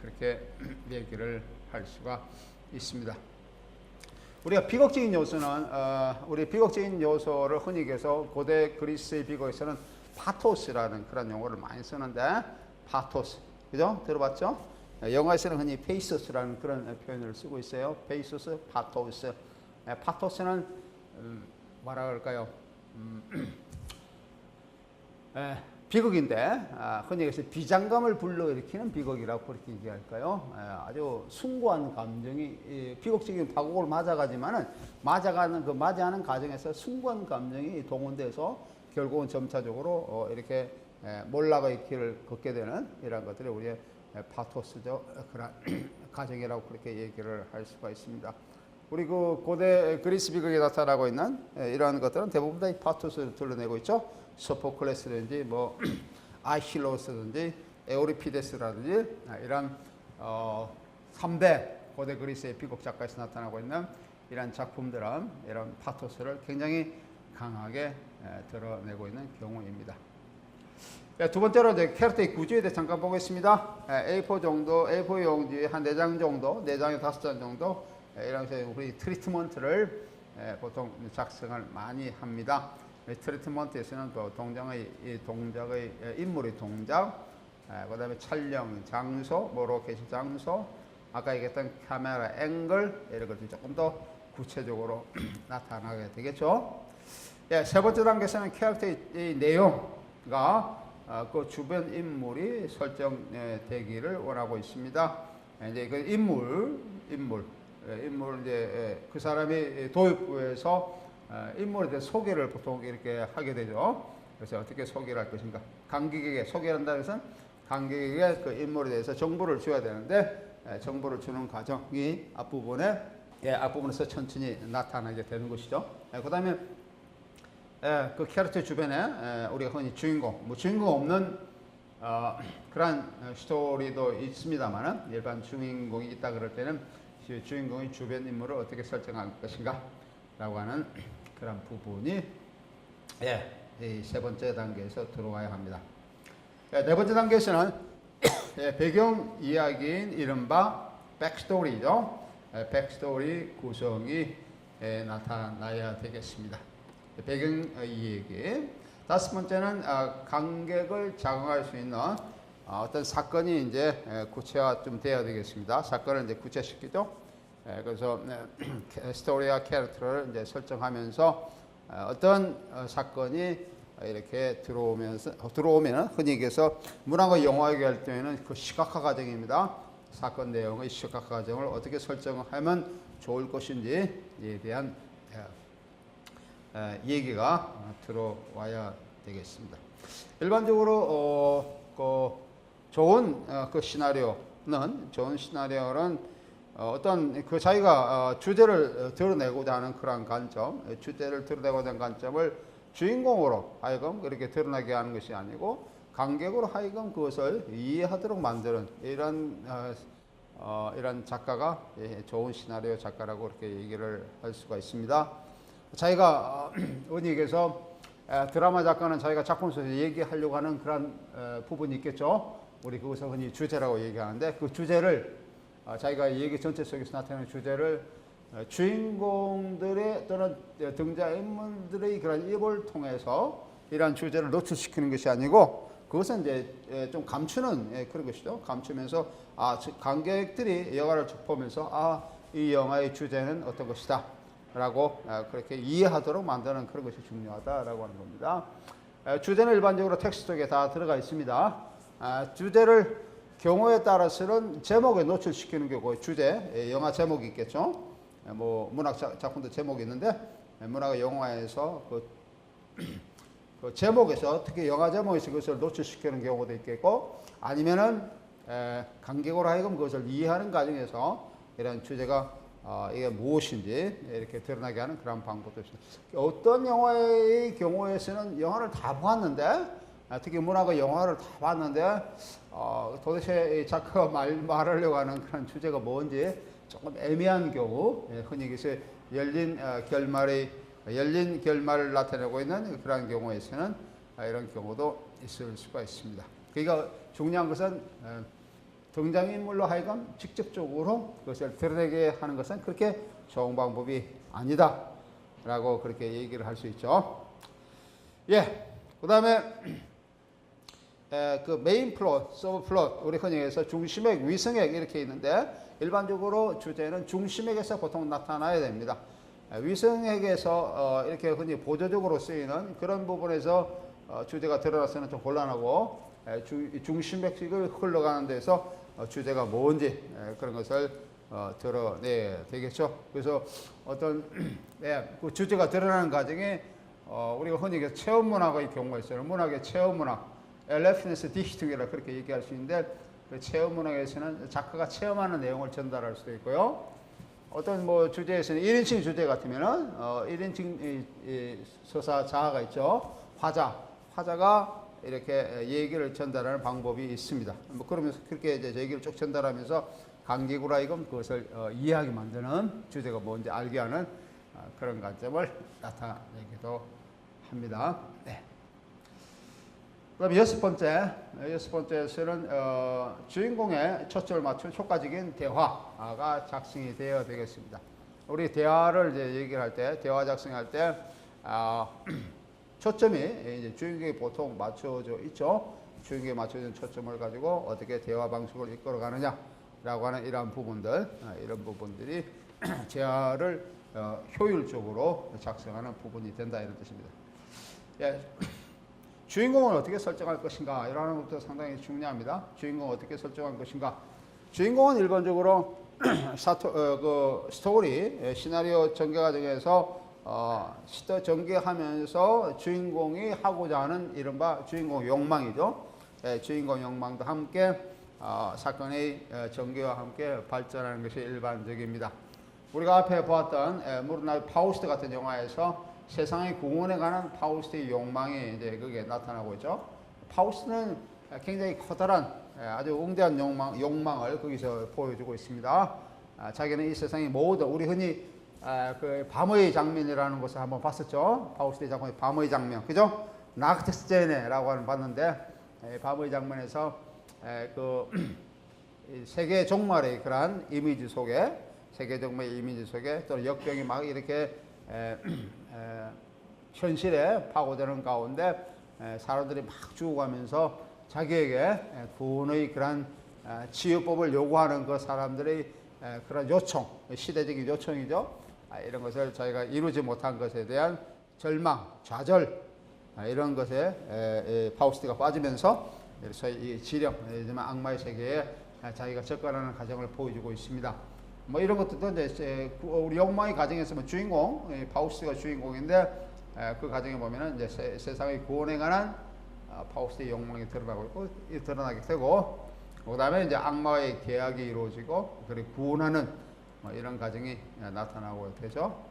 그렇게 얘기를 할 수가 있습니다. 우리가 비극적인 요소는 우리 비극적인 요소를 흔히 얘기해서 고대 그리스의 비극에서는 파토스라는 그런 용어를 많이 쓰는데, 파토스, 그죠? 들어봤죠? 영어에서는 흔히 페이소스라는 그런 표현을 쓰고 있어요. 페이소스, 파토스. 파토스는 뭐라 그럴까요? 비극인데 흔히 얘기해서 비장감을 불러일으키는 비극이라고 그렇게 얘기할까요? 아주 숭고한 감정이 비극적인 파국을 맞아가지만은 맞이하는 과정에서 숭고한 감정이 동원돼서 결국은 점차적으로 이렇게 몰락의 길을 걷게 되는 이런 것들이 우리의 파토스적 그런 과정이라고 그렇게 얘기를 할 수가 있습니다. 우리 그 고대 그리스 비극에 나타나고 있는 이러한 것들은 대부분 다 이 파토스를 드러내고 있죠. 소포클레스든지 아히로스든지 에오리피데스라든지 이런 3대 고대 그리스의 비극 작가에서 나타나고 있는 이런 작품들은 이런 파토스를 굉장히 강하게 드러내고 있는 경우입니다. 두 번째로 이제 캐릭터의 구조에 대해 잠깐 보겠습니다. A4 정도, A4 용지 한 4장 정도, 4장에 5장 정도 이런 식으로 우리 트리트먼트를 보통 작성을 많이 합니다. 트리트먼트에서는 그 동작의 인물의 동작, 그 다음에 촬영 장소, 로케이션 장소, 아까 얘기했던 카메라 앵글 이런 것들이 조금 더 구체적으로 나타나게 되겠죠. 세 번째 단계에서는 캐릭터의 내용과 그 주변 인물이 설정되기를 원하고 있습니다. 이제 그 인물 이제 그 사람이 도입부에서 인물에 대해 소개를 보통 이렇게 하게 되죠. 그래서 어떻게 소개를 할 것인가? 관객에게 소개를 한다는 것은 관객에게 그 인물에 대해서 정보를 줘야 되는데 정보를 주는 과정이 앞부분에서 천천히 나타나게 되는 것이죠. 그 다음에 그 캐릭터 주변에 우리가 흔히 주인공 없는 그런 스토리도 있습니다만은 일반 주인공이 있다 그럴 때는 주인공의 주변 인물을 어떻게 설정할 것인가 라고 하는 그런 부분이 이 세 번째 단계에서 들어와야 합니다. 네 번째 단계에서는 배경 이야기인 이른바 백스토리죠. 백스토리 구성이 나타나야 되겠습니다. 배경 이야기. 다섯 번째는 관객을 자극할 수 있는 어떤 사건이 이제 구체화 좀 돼야 되겠습니다. 사건을 이제 구체시키죠. 그래서 스토리와 캐릭터를 이제 설정하면서 어떤 사건이 이렇게 들어오면 흔히 얘기해서 문화가 영화 얘기할 때에는 그 시각화 과정입니다. 사건 내용의 시각 과정을 어떻게 설정하면 좋을 것인지에 대한 얘기가 들어와야 되겠습니다. 일반적으로 좋은 시나리오는 어떤 자기가 주제를 드러내고자 하는 그러한 관점, 주제를 드러내고자 하는 관점을 주인공으로 하여금 그렇게 드러나게 하는 것이 아니고 관객으로 하여금 그것을 이해하도록 만드는 이런 작가가 좋은 시나리오 작가라고 그렇게 얘기를 할 수가 있습니다. 자기가 흔히 얘기해서 드라마 작가는 자기가 작품 속에서 얘기하려고 하는 그런 부분이 있겠죠. 우리 그것을 흔히 주제라고 얘기하는데 그 주제를 자기가 얘기 전체 속에서 나타나는 주제를 주인공들의 또는 등장인물들의 그런 입을 통해서 이러한 주제를 노출시키는 것이 아니고 그것은 이제 좀 감추는 그런 것이죠. 감추면서 관객들이 영화를 보면서 이 영화의 주제는 어떤 것이다 라고 그렇게 이해하도록 만드는 그런 것이 중요하다라고 하는 겁니다. 주제는 일반적으로 텍스트 속에 다 들어가 있습니다. 주제를 경우에 따라서는 제목에 노출시키는 경우 주제, 영화 제목이 있겠죠. 뭐 문학 작품도 제목이 있는데 문학 영화에서 그 제목에서 특히 영화 제목에서 그것을 노출시키는 경우도 있겠고 아니면은 관객으로 하여금 그것을 이해하는 과정에서 이런 주제가 이게 무엇인지 이렇게 드러나게 하는 그런 방법도 있습니다. 어떤 영화의 경우에서는 영화를 다 보았는데 특히 문학의 영화를 다 봤는데 도대체 이 작가가 말하려고 하는 그런 주제가 뭔지 조금 애매한 경우, 흔히 얘기해서 열린 결말을 나타내고 있는 그런 경우에서는 이런 경우도 있을 수가 있습니다. 그러니까 중요한 것은 등장인물로 하여금 직접적으로 그것을 드러내게 하는 것은 그렇게 좋은 방법이 아니다 라고 그렇게 얘기를 할 수 있죠. 그 다음에 그 메인 플롯, 서브 플롯, 우리 흔히 해서 중심액, 위성액 이렇게 있는데 일반적으로 주제는 중심액에서 보통 나타나야 됩니다. 위성액에서 이렇게 흔히 보조적으로 쓰이는 그런 부분에서 주제가 드러나서는 좀 곤란하고 중심액을 흘러가는 데서 주제가 뭔지 그런 것을 드러내야 되겠죠. 그래서 어떤 그 주제가 드러나는 과정에 우리가 흔히 체험문학의 경우가 있어요. 문학의 체험문학, 엘레피니스 디히팅이라 그렇게 얘기할 수 있는데 그 체험문학에서는 작가가 체험하는 내용을 전달할 수도 있고요. 어떤 뭐 주제에서는 1인칭 주제 같으면은 1인칭 서사자가 있죠. 화자가 이렇게 얘기를 전달하는 방법이 있습니다. 뭐 그러면서 그렇게 이제 얘기를 쭉 전달하면서 관객으로 하여금 그것을 이해하게 만드는 주제가 뭔지 알게 하는 그런 관점을 나타내기도 합니다. 네. 그다음 여섯 번째에서는 주인공의 초점을 맞춘 효과적인 대화가 작성이 되어야 되겠습니다. 우리 대화를 이제 얘기를 할 때, 대화 작성할 때 초점이 이제 주인공이 보통 맞춰져 있죠. 주인공에 맞춰진 초점을 가지고 어떻게 대화 방식을 이끌어 가느냐라고 하는 이런 부분들이 대화를 효율적으로 작성하는 부분이 된다 이런 뜻입니다. 주인공을 어떻게 설정할 것인가 이러는 것도 상당히 중요합니다. 주인공을 어떻게 설정할 것인가. 주인공은 일반적으로 스토리, 시나리오 전개 과정에서 전개하면서 주인공이 하고자 하는 이른바 주인공 욕망이죠. 주인공 욕망도 함께 사건의 전개와 함께 발전하는 것이 일반적입니다. 우리가 앞에 보았던 무르나의 파우스트 같은 영화에서 세상의 구원에 관한 파우스트의 욕망이 이제 그게 나타나고 있죠. 파우스트는 굉장히 커다란 아주 웅대한 욕망을 거기서 보여주고 있습니다. 자기는 이 세상의 모든 우리 흔히 그 밤의 장면이라는 것을 한번 봤었죠. 파우스트의 작품의 밤의 장면, 그죠? 나크트스제네라고 하는 봤는데 밤의 장면에서 그 세계 종말의 그러한 이미지 속에 또는 역병이 막 이렇게 현실에 파고드는 가운데 사람들이 막 죽어가면서 자기에게 구원의 그런 치유법을 요구하는 그 사람들의 그런 요청, 시대적인 요청이죠. 이런 것을 자기가 이루지 못한 것에 대한 절망, 좌절 이런 것에 파우스트가 빠지면서 이 지령, 악마의 세계에 자기가 접근하는 과정을 보여주고 있습니다. 뭐 이런 것들도 이제 우리 욕망의 과정에서 뭐 주인공 파우스트가 주인공인데 그 과정에 보면은 이제 세상의 구원에 관한 파우스트의 욕망이 드러나고 있고 드러나게 되고 그다음에 이제 악마와의 계약이 이루어지고 그리고 구원하는 뭐 이런 과정이 나타나고 되죠.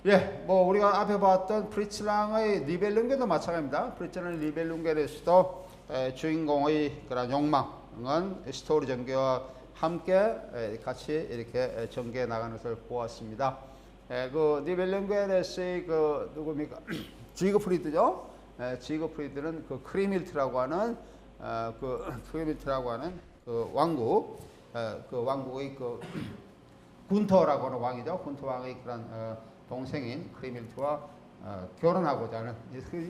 예, 뭐 우리가 앞에 봤던 프리츠랑의 리벨룬게도 마찬가지입니다. 프리츠랑 리벨룬게에서도 주인공의 그런 욕망은 스토리 전개와 함께 같이 이렇게 전개해 나가는 것을 보았습니다. 그 리벨룬게에서의 그 누굽니까? 지그프리드죠. 지그프리드는 그 크리밀트라고 하는 크리밀트라고 하는 그 왕국, 그 왕국의 그 군터라고 하는 왕이죠. 군터 왕의 그런 동생인 크리밀트와 결혼하고자 하는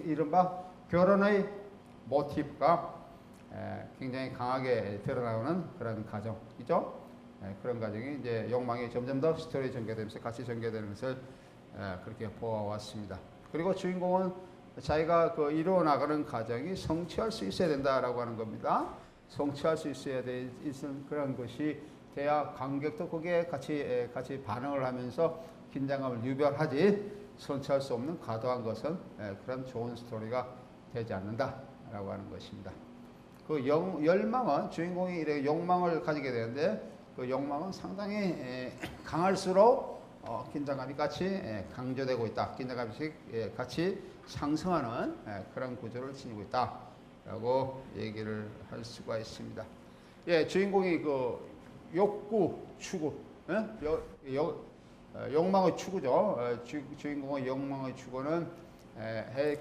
이른바 결혼의 모티브가 굉장히 강하게 드러나오는 그런 과정이죠. 그런 과정이 이제 욕망이 점점 더 스토리 전개되면서 같이 전개되는 것을 그렇게 보아왔습니다. 그리고 주인공은 자기가 그 이루어 나가는 과정이 성취할 수 있어야 된다라고 하는 겁니다. 성취할 수 있어야 되는 그런 것이 돼야 관객도 거기에 같이 반응을 하면서 긴장감을 유발하지 성취할 수 없는 과도한 것은 그런 좋은 스토리가 되지 않는다라고 하는 것입니다. 그 열망은 주인공이 이렇게 욕망을 가지게 되는데 그 욕망은 상당히 강할수록 긴장감이 같이 강조되고 있다. 긴장감이 같이 상승하는 그런 구조를 지니고 있다라고 얘기를 할 수가 있습니다. 예, 주인공이 그 욕구, 추구, 욕망의 추구죠. 주인공의 욕망의 추구는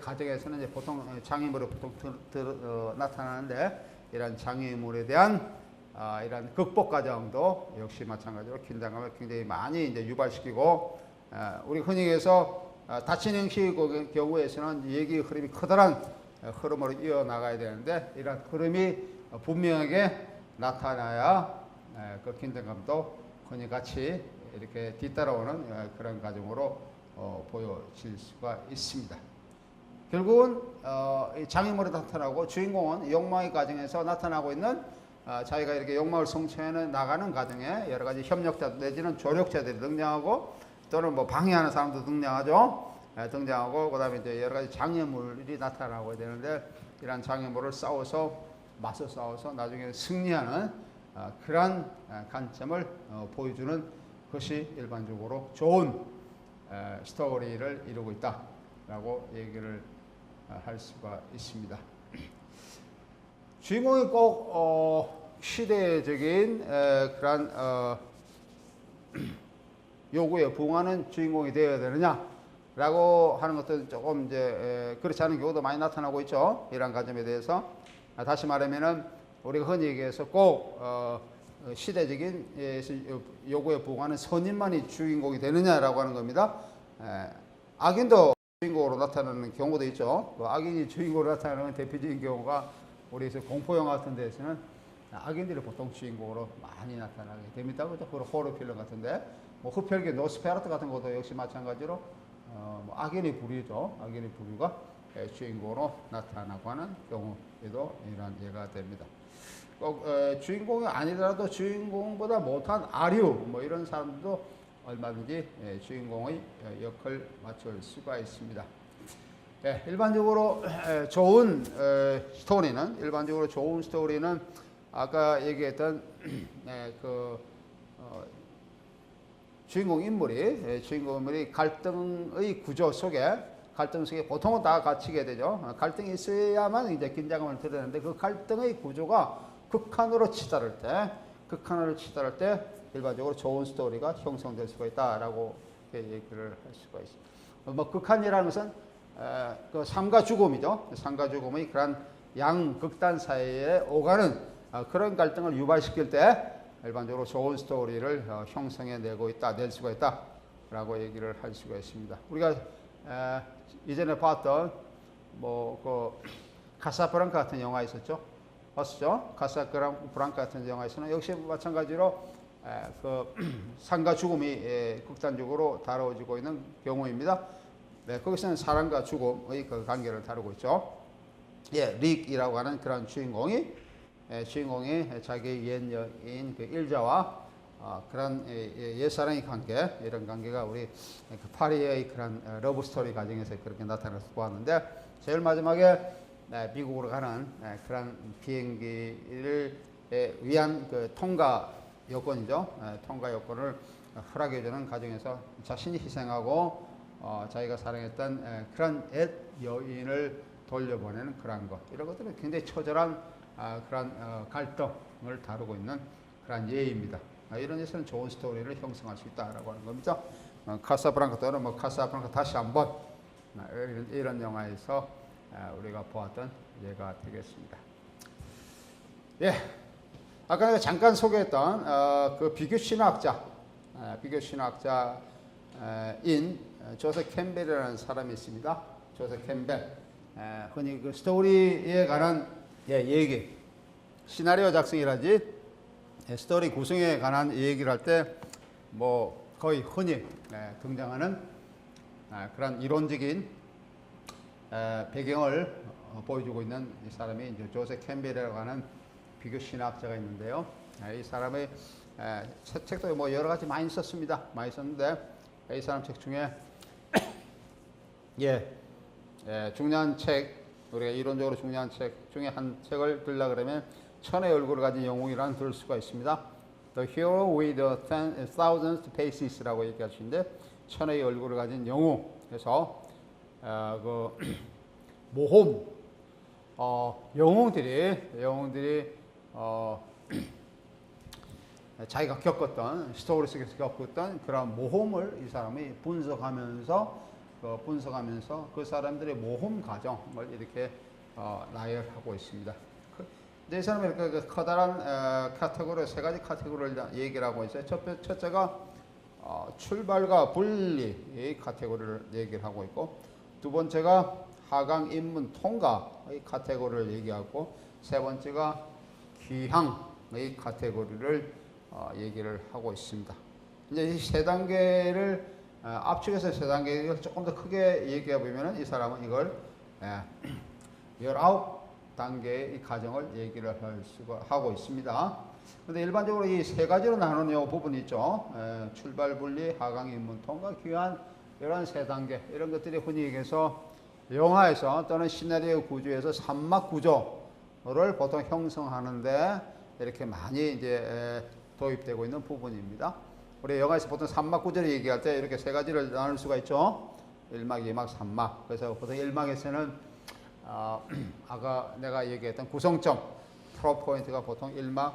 가정에서는 이제 보통 장애물로 보통 나타나는데 이런 장애물에 대한 이런 극복 과정도 역시 마찬가지로 긴장감을 굉장히 많이 이제 유발시키고 우리 흔히 얘기해서 다친 형식의 경우에서는 얘기의 흐름이 커다란 흐름으로 이어나가야 되는데 이런 흐름이 분명하게 나타나야 그 긴장감도 흔히 같이 이렇게 뒤따라오는 그런 과정으로 보여질 수가 있습니다. 결국은 장애물이 나타나고 주인공은 욕망의 과정에서 나타나고 있는 자기가 이렇게 욕망을 성취해 나가는 과정에 여러 가지 협력자 내지는 조력자들이 등장하고 또는 뭐 방해하는 사람도 등장하죠. 등장하고 그다음에 이제 여러 가지 장애물이 나타나고 되는데 이러한 장애물을 맞서 싸워서 나중에 승리하는 그러한 관점을 보여주는 것이 일반적으로 좋은 스토리를 이루고 있다라고 얘기를 할 수가 있습니다. 주인공이 꼭 시대적인 그런 요구에 부응하는 주인공이 되어야 되느냐라고 하는 것도 조금 이제 그렇지 않은 경우도 많이 나타나고 있죠. 이러한 관점에 대해서 다시 말하면은 우리가 흔히 얘기해서 꼭 시대적인 요구에 부응하는 선인만이 주인공이 되느냐라고 하는 겁니다. 악인도 주인공으로 나타나는 경우도 있죠. 그 악인이 주인공으로 나타나는 대표적인 경우가 우리에서 공포영화 같은 데서는 악인들이 보통 주인공으로 많이 나타나게 됩니다. 그죠? 호러 필름 같은데 뭐 흡혈귀 노스페라투 같은 것도 역시 마찬가지로 뭐 악인의 부류죠. 악인의 부류가 주인공으로 나타나고 하는 경우에도 이러한 예가 됩니다. 꼭 주인공이 아니더라도 주인공보다 못한 아류 뭐 이런 사람들도 얼마든지 주인공의 역할을 맡을 수가 있습니다. 일반적으로 좋은 스토리는 아까 얘기했던 주인공 인물이 갈등의 구조 속에 보통은 다 갇히게 되죠. 갈등이 있어야만 이제 긴장감을 드러내는데 그 갈등의 구조가 극한으로 치달을 때 일반적으로 좋은 스토리가 형성될 수가 있다라고 얘기를 할 수가 있습니다. 뭐 극한이라는 것은 그 삶과 죽음이죠. 삶과 죽음의 그런 양극단 사이에 오가는 그런 갈등을 유발시킬 때 일반적으로 좋은 스토리를 낼 수가 있다라고 얘기를 할 수가 있습니다. 우리가 이전에 봤던 카사브랑카 같은 영화 있었죠. 봤었죠? 카사브랑카 같은 영화에서는 역시 마찬가지로 삶과 죽음이 극단적으로 다뤄지고 있는 경우입니다. 거기서는 사랑과 죽음의 그 관계를 다루고 있죠. 릭이라고 하는 그런 주인공이 주인공이 자기 옛 여인 그 일자와 그런 옛사랑의 관계, 이런 관계가 우리 그 파리의 그런 러브 스토리 과정에서 그렇게 나타나서 보았는데, 제일 마지막에 미국으로 가는 그런 비행기를 위한 그 통과 요건이죠. 통과 요건을 허락해주는 과정에서 자신이 희생하고 자기가 사랑했던 그런 옛 여인을 돌려보내는 그런 것, 이런 것들은 굉장히 처절한 그런 갈등을 다루고 있는 그런 예입니다. 이런 데서는 좋은 스토리를 형성할 수 있다라고 하는 겁니다. 카사브랑카 또는 뭐 카사브랑카 다시 한번 이런 영화에서 우리가 보았던 예가 되겠습니다. 예, 아까 내가 잠깐 소개했던 그 비교 신학자인 조세 캠벨이라는 사람이 있습니다. 조세 캠벨, 흔히 그 스토리에 관한 얘기, 시나리오 작성이라지 스토리 구성에 관한 얘기를 할 때 뭐 거의 흔히 등장하는 그런 이론적인 배경을 보여주고 있는 이 사람이 이제 조세 캠벨이라고 하는 비교 신학자가 있는데요. 이 사람의 책도 뭐 여러 가지 많이 썼습니다. 많이 썼는데 이 사람 책 중에 중요한 책, 우리가 이론적으로 중요한 책 중에 한 책을 들라 그러면 천의 얼굴을 가진 영웅이라는 들 수가 있습니다. The Hero with a Thousand Faces라고 얘기할 수 있는데, 천의 얼굴을 가진 영웅. 그래서 그 모험, 영웅들이 자기가 겪었던, 스토리 속에서 겪었던 그런 모험을 이 사람이 분석하면서 그 사람들의 모험 과정을 이렇게 나열하고 있습니다. 이 사람이 이렇게 그 커다란 카테고리, 세 가지 카테고리를 얘기를 하고 있어요. 첫째가 출발과 분리의 카테고리를 얘기를 하고 있고, 두 번째가 하강, 입문, 통과의 카테고리를 얘기하고, 세 번째가 귀향의 카테고리를 얘기를 하고 있습니다. 이제 이 세 단계를 압축해서 세 단계를 조금 더 크게 얘기해 보면은 이 사람은 이걸 19단계의 과정을 얘기를 할 수가 하고 있습니다. 그런데 일반적으로 이 세 가지로 나누는 부분이 있죠. 출발, 분리, 하강, 입문, 통과, 귀환, 이런 세 단계, 이런 것들이 흔히 얘기해서 영화에서 또는 시나리오 구조에서 산막 구조를 보통 형성하는데 이렇게 많이 이제 도입되고 있는 부분입니다. 우리 영화에서 보통 산막 구조를 얘기할 때 이렇게 세 가지를 나눌 수가 있죠. 1막, 2막, 3막. 그래서 보통 1막에서는 아까 내가 얘기했던 구성점, 프로 포인트가 보통 1막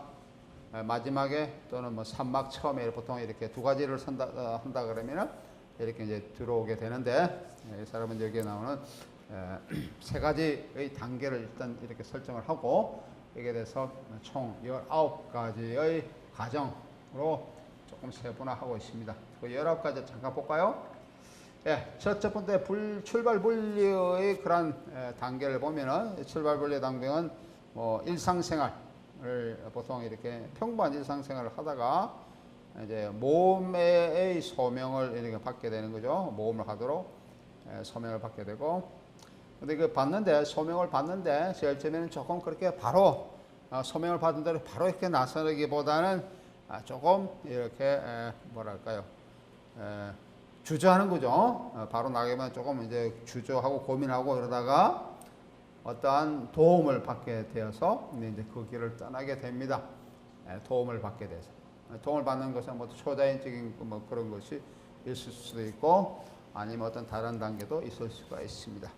마지막에 또는 뭐 3막 처음에 보통 이렇게 두 가지를 한다 그러면은 이렇게 이제 들어오게 되는데, 이 사람은 여기에 나오는 세 가지의 단계를 일단 이렇게 설정을 하고, 여기에 대해서 총 19가지의 과정으로 조금 세분화하고 있습니다. 그 19가지 잠깐 볼까요? 첫 번째 출발 분리의 그런 단계를 보면은, 출발 분리 단계는 뭐 일상생활을 보통 이렇게 평범한 일상생활을 하다가 이제 모험의 소명을 이렇게 받게 되는 거죠. 모험을 하도록 소명을 받게 되고, 근데 그 소명을 받는데 제일 처음에는 조금 그렇게 바로 소명을 받은 대로 바로 이렇게 나서기보다는 조금 이렇게 뭐랄까요, 주저하는 거죠. 바로 나가면 조금 이제 주저하고 고민하고 이러다가 어떠한 도움을 받게 되어서 이제 그 길을 떠나게 됩니다. 도움을 받게 돼서. 도움을 받는 것은 뭐 초자연적인 뭐 그런 것이 있을 수도 있고, 아니면 어떤 다른 단계도 있을 수가 있습니다.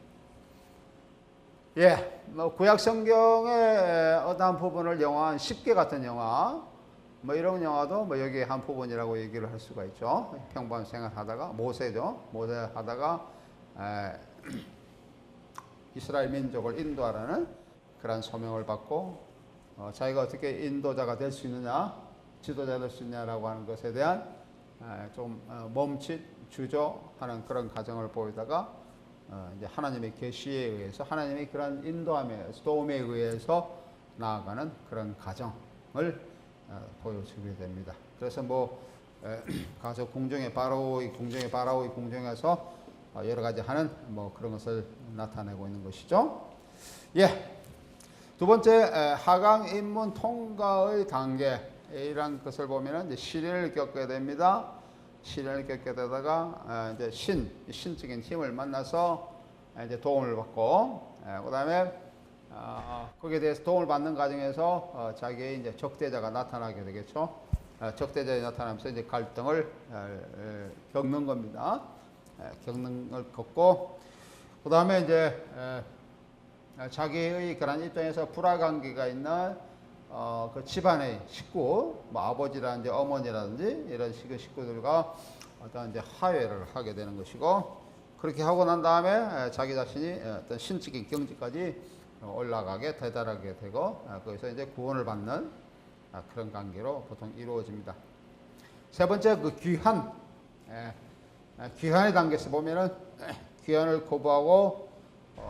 뭐 구약 성경의 어떠한 부분을 영화한 10개 같은 영화, 뭐 이런 영화도 뭐 여기 한 부분이라고 얘기를 할 수가 있죠. 평범한 생활하다가 모세 하다가 이스라엘 민족을 인도하라는 그런 소명을 받고, 자기가 어떻게 인도자가 될 수 있느냐, 지도자 될 수 있냐라고 하는 것에 대한 좀 멈칫 주저하는 그런 과정을 보이다가 이제 하나님의 계시에 의해서, 하나님의 그런 인도함에, 도움에 의해서 나아가는 그런 과정을 보여주게 됩니다. 그래서 뭐 가서 궁정에 바라오의 궁정에서 여러 가지 하는 뭐 그런 것을 나타내고 있는 것이죠. 두 번째 하강 입문 통과의 단계 이런 것을 보면은 이제 시련을 겪게 됩니다. 시련을 겪게 되다가 이제 신적인 힘을 만나서 이제 도움을 받고 그다음에 거기에 대해서 도움을 받는 과정에서 자기의 이제 적대자가 나타나게 되겠죠. 적대자가 나타나면서 이제 갈등을 겪는 겁니다. 겪는 걸 겪고 그다음에 이제 자기의 그런 입장에서 불화관계가 있는 그 집안의 식구, 뭐 아버지라든지 어머니라든지 이런 식의 식구들과 어떤 이제 화해를 하게 되는 것이고 그렇게 하고 난 다음에 자기 자신이 어떤 신적인 경지까지 올라가게 대달하게 되고 거기서 이제 구원을 받는 그런 관계로 보통 이루어집니다. 세 번째 그 귀환, 귀환의 단계에서 보면은 귀환을 거부하고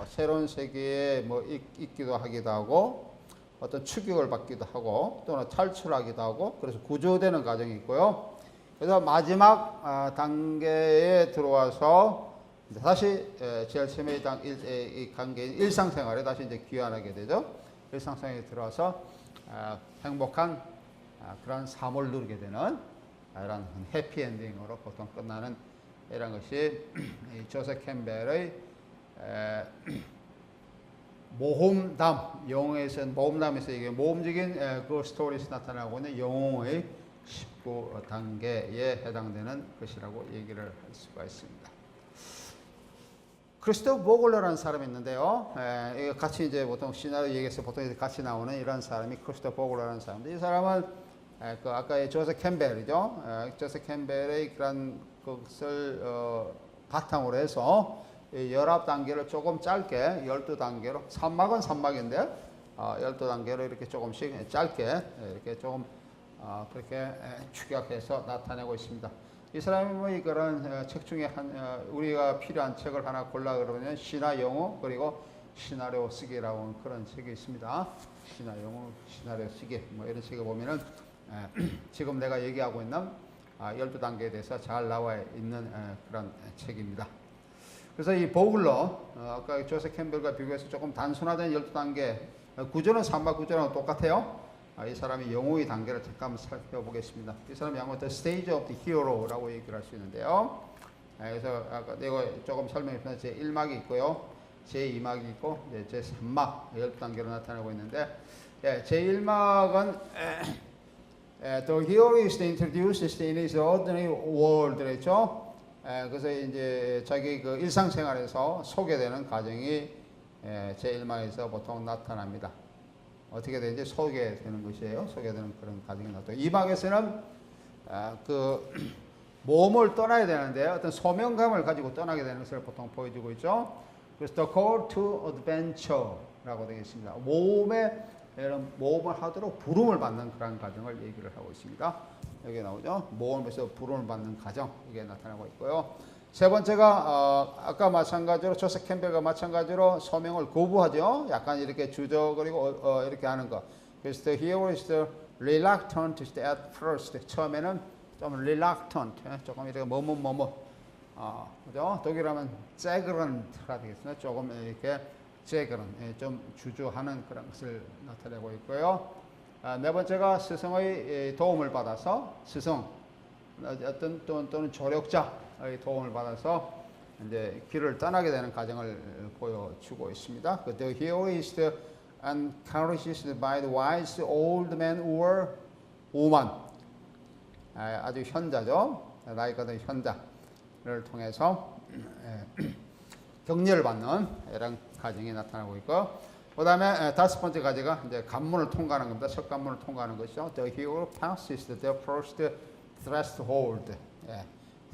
새로운 세계에 뭐 있기도 하기도 하고 어떤 추격을 받기도 하고 또는 탈출하기도 하고 그래서 구조되는 과정이 있고요. 그래서 마지막 단계에 들어와서 다시 제일 처음에 이 관계인 일상생활에 다시 이제 귀환하게 되죠. 일상생활에 들어와서 행복한 그런 삶을 누리게 되는 이런 해피엔딩으로 보통 끝나는 이런 것이 조셉 캠벨의 모험담, 영어에서 모험담에서 이게 모험적인 그 스토리에서 나타나고 있는 영웅의 19단계에 해당되는 것이라고 얘기를 할 수가 있습니다. 크리스토프 보글러라는 사람이 있는데요. 같이 이제 보통 시나리오 얘기에서 보통 같이 나오는 이런 사람이 크리스토프 보글러라는 사람인데 이 사람은 그 아까의 조셉 캠벨이죠. 조셉 캠벨의 그런 것을 바탕으로 해서 19단계를 조금 짧게 12단계로 산막은 산막인데 12단계로 이렇게 조금씩 짧게 이렇게 조금 그렇게 축약해서 나타내고 있습니다. 이 사람이 뭐 그런 책 중에 우리가 필요한 책을 하나 골라 그러면 신화 영어 그리고 시나리오 쓰기라고 그런 책이 있습니다. 신화 영어 시나리오 쓰기 뭐 이런 책을 보면은 지금 내가 얘기하고 있는 12단계에 대해서 잘 나와 있는 그런 책입니다. 그래서 이 보글러 아까 조셉 캠벨과 비교해서 조금 단순화된 12단계 구조는 산막 구조랑 똑같아요. 이 사람이 영웅의 단계를 잠깐 살펴보겠습니다. 이 사람이 양호 The Stage of the Hero라고 얘기를 할 수 있는데요. 그래서 아까 내가 조금 설명했던 제1막이 있고요. 제2막이 있고 제3막 12단계로 나타나고 있는데 제1막은 The hero is introduced in his ordinary world 그랬죠. 그래서 이제 자기 그 일상생활에서 소개되는 과정이 제1막에서 보통 나타납니다. 어떻게 되는지 소개되는 것이에요. 소개되는 그런 과정이 나타나고 2막에서는 그 모험을 떠나야 되는데 어떤 소명감을 가지고 떠나게 되는 것을 보통 보여주고 있죠. 그래서 The Call to Adventure라고 되겠습니다. 모험을 하도록 부름을 받는 그런 과정을 얘기를 하고 있습니다. 여기 나오죠. 모험에서 부름을 받는 과정 이게 나타나고 있고요. 세 번째가 아까 마찬가지로 조셉 캠벨과 마찬가지로 소명을 거부하죠. 약간 이렇게 주저거리고 이렇게 하는 거. 그래서 the hero is the reluctant at first. 처음에는 좀 reluctant, 조금 이렇게 그죠? 독일어면 째그런트가 되겠습니다. 조금 이렇게 째그런, 좀 주저하는 그런 것을 나타내고 있고요. 네 번째가 스승의 도움을 받아서 스승, 어떤 또는 조력자의 도움을 받아서 이제 길을 떠나게 되는 과정을 보여주고 있습니다. The hero is encouraged by the wise old man or woman. 아주 현자죠. 나이가 든 현자를 통해서 격려를 받는 이런 과정이 나타나고 있고, 그 다음에 다섯 번째 가지가 이제 관문을 통과하는 겁니다. 첫 관문을 통과하는 것이죠. The hero passes the first threshold.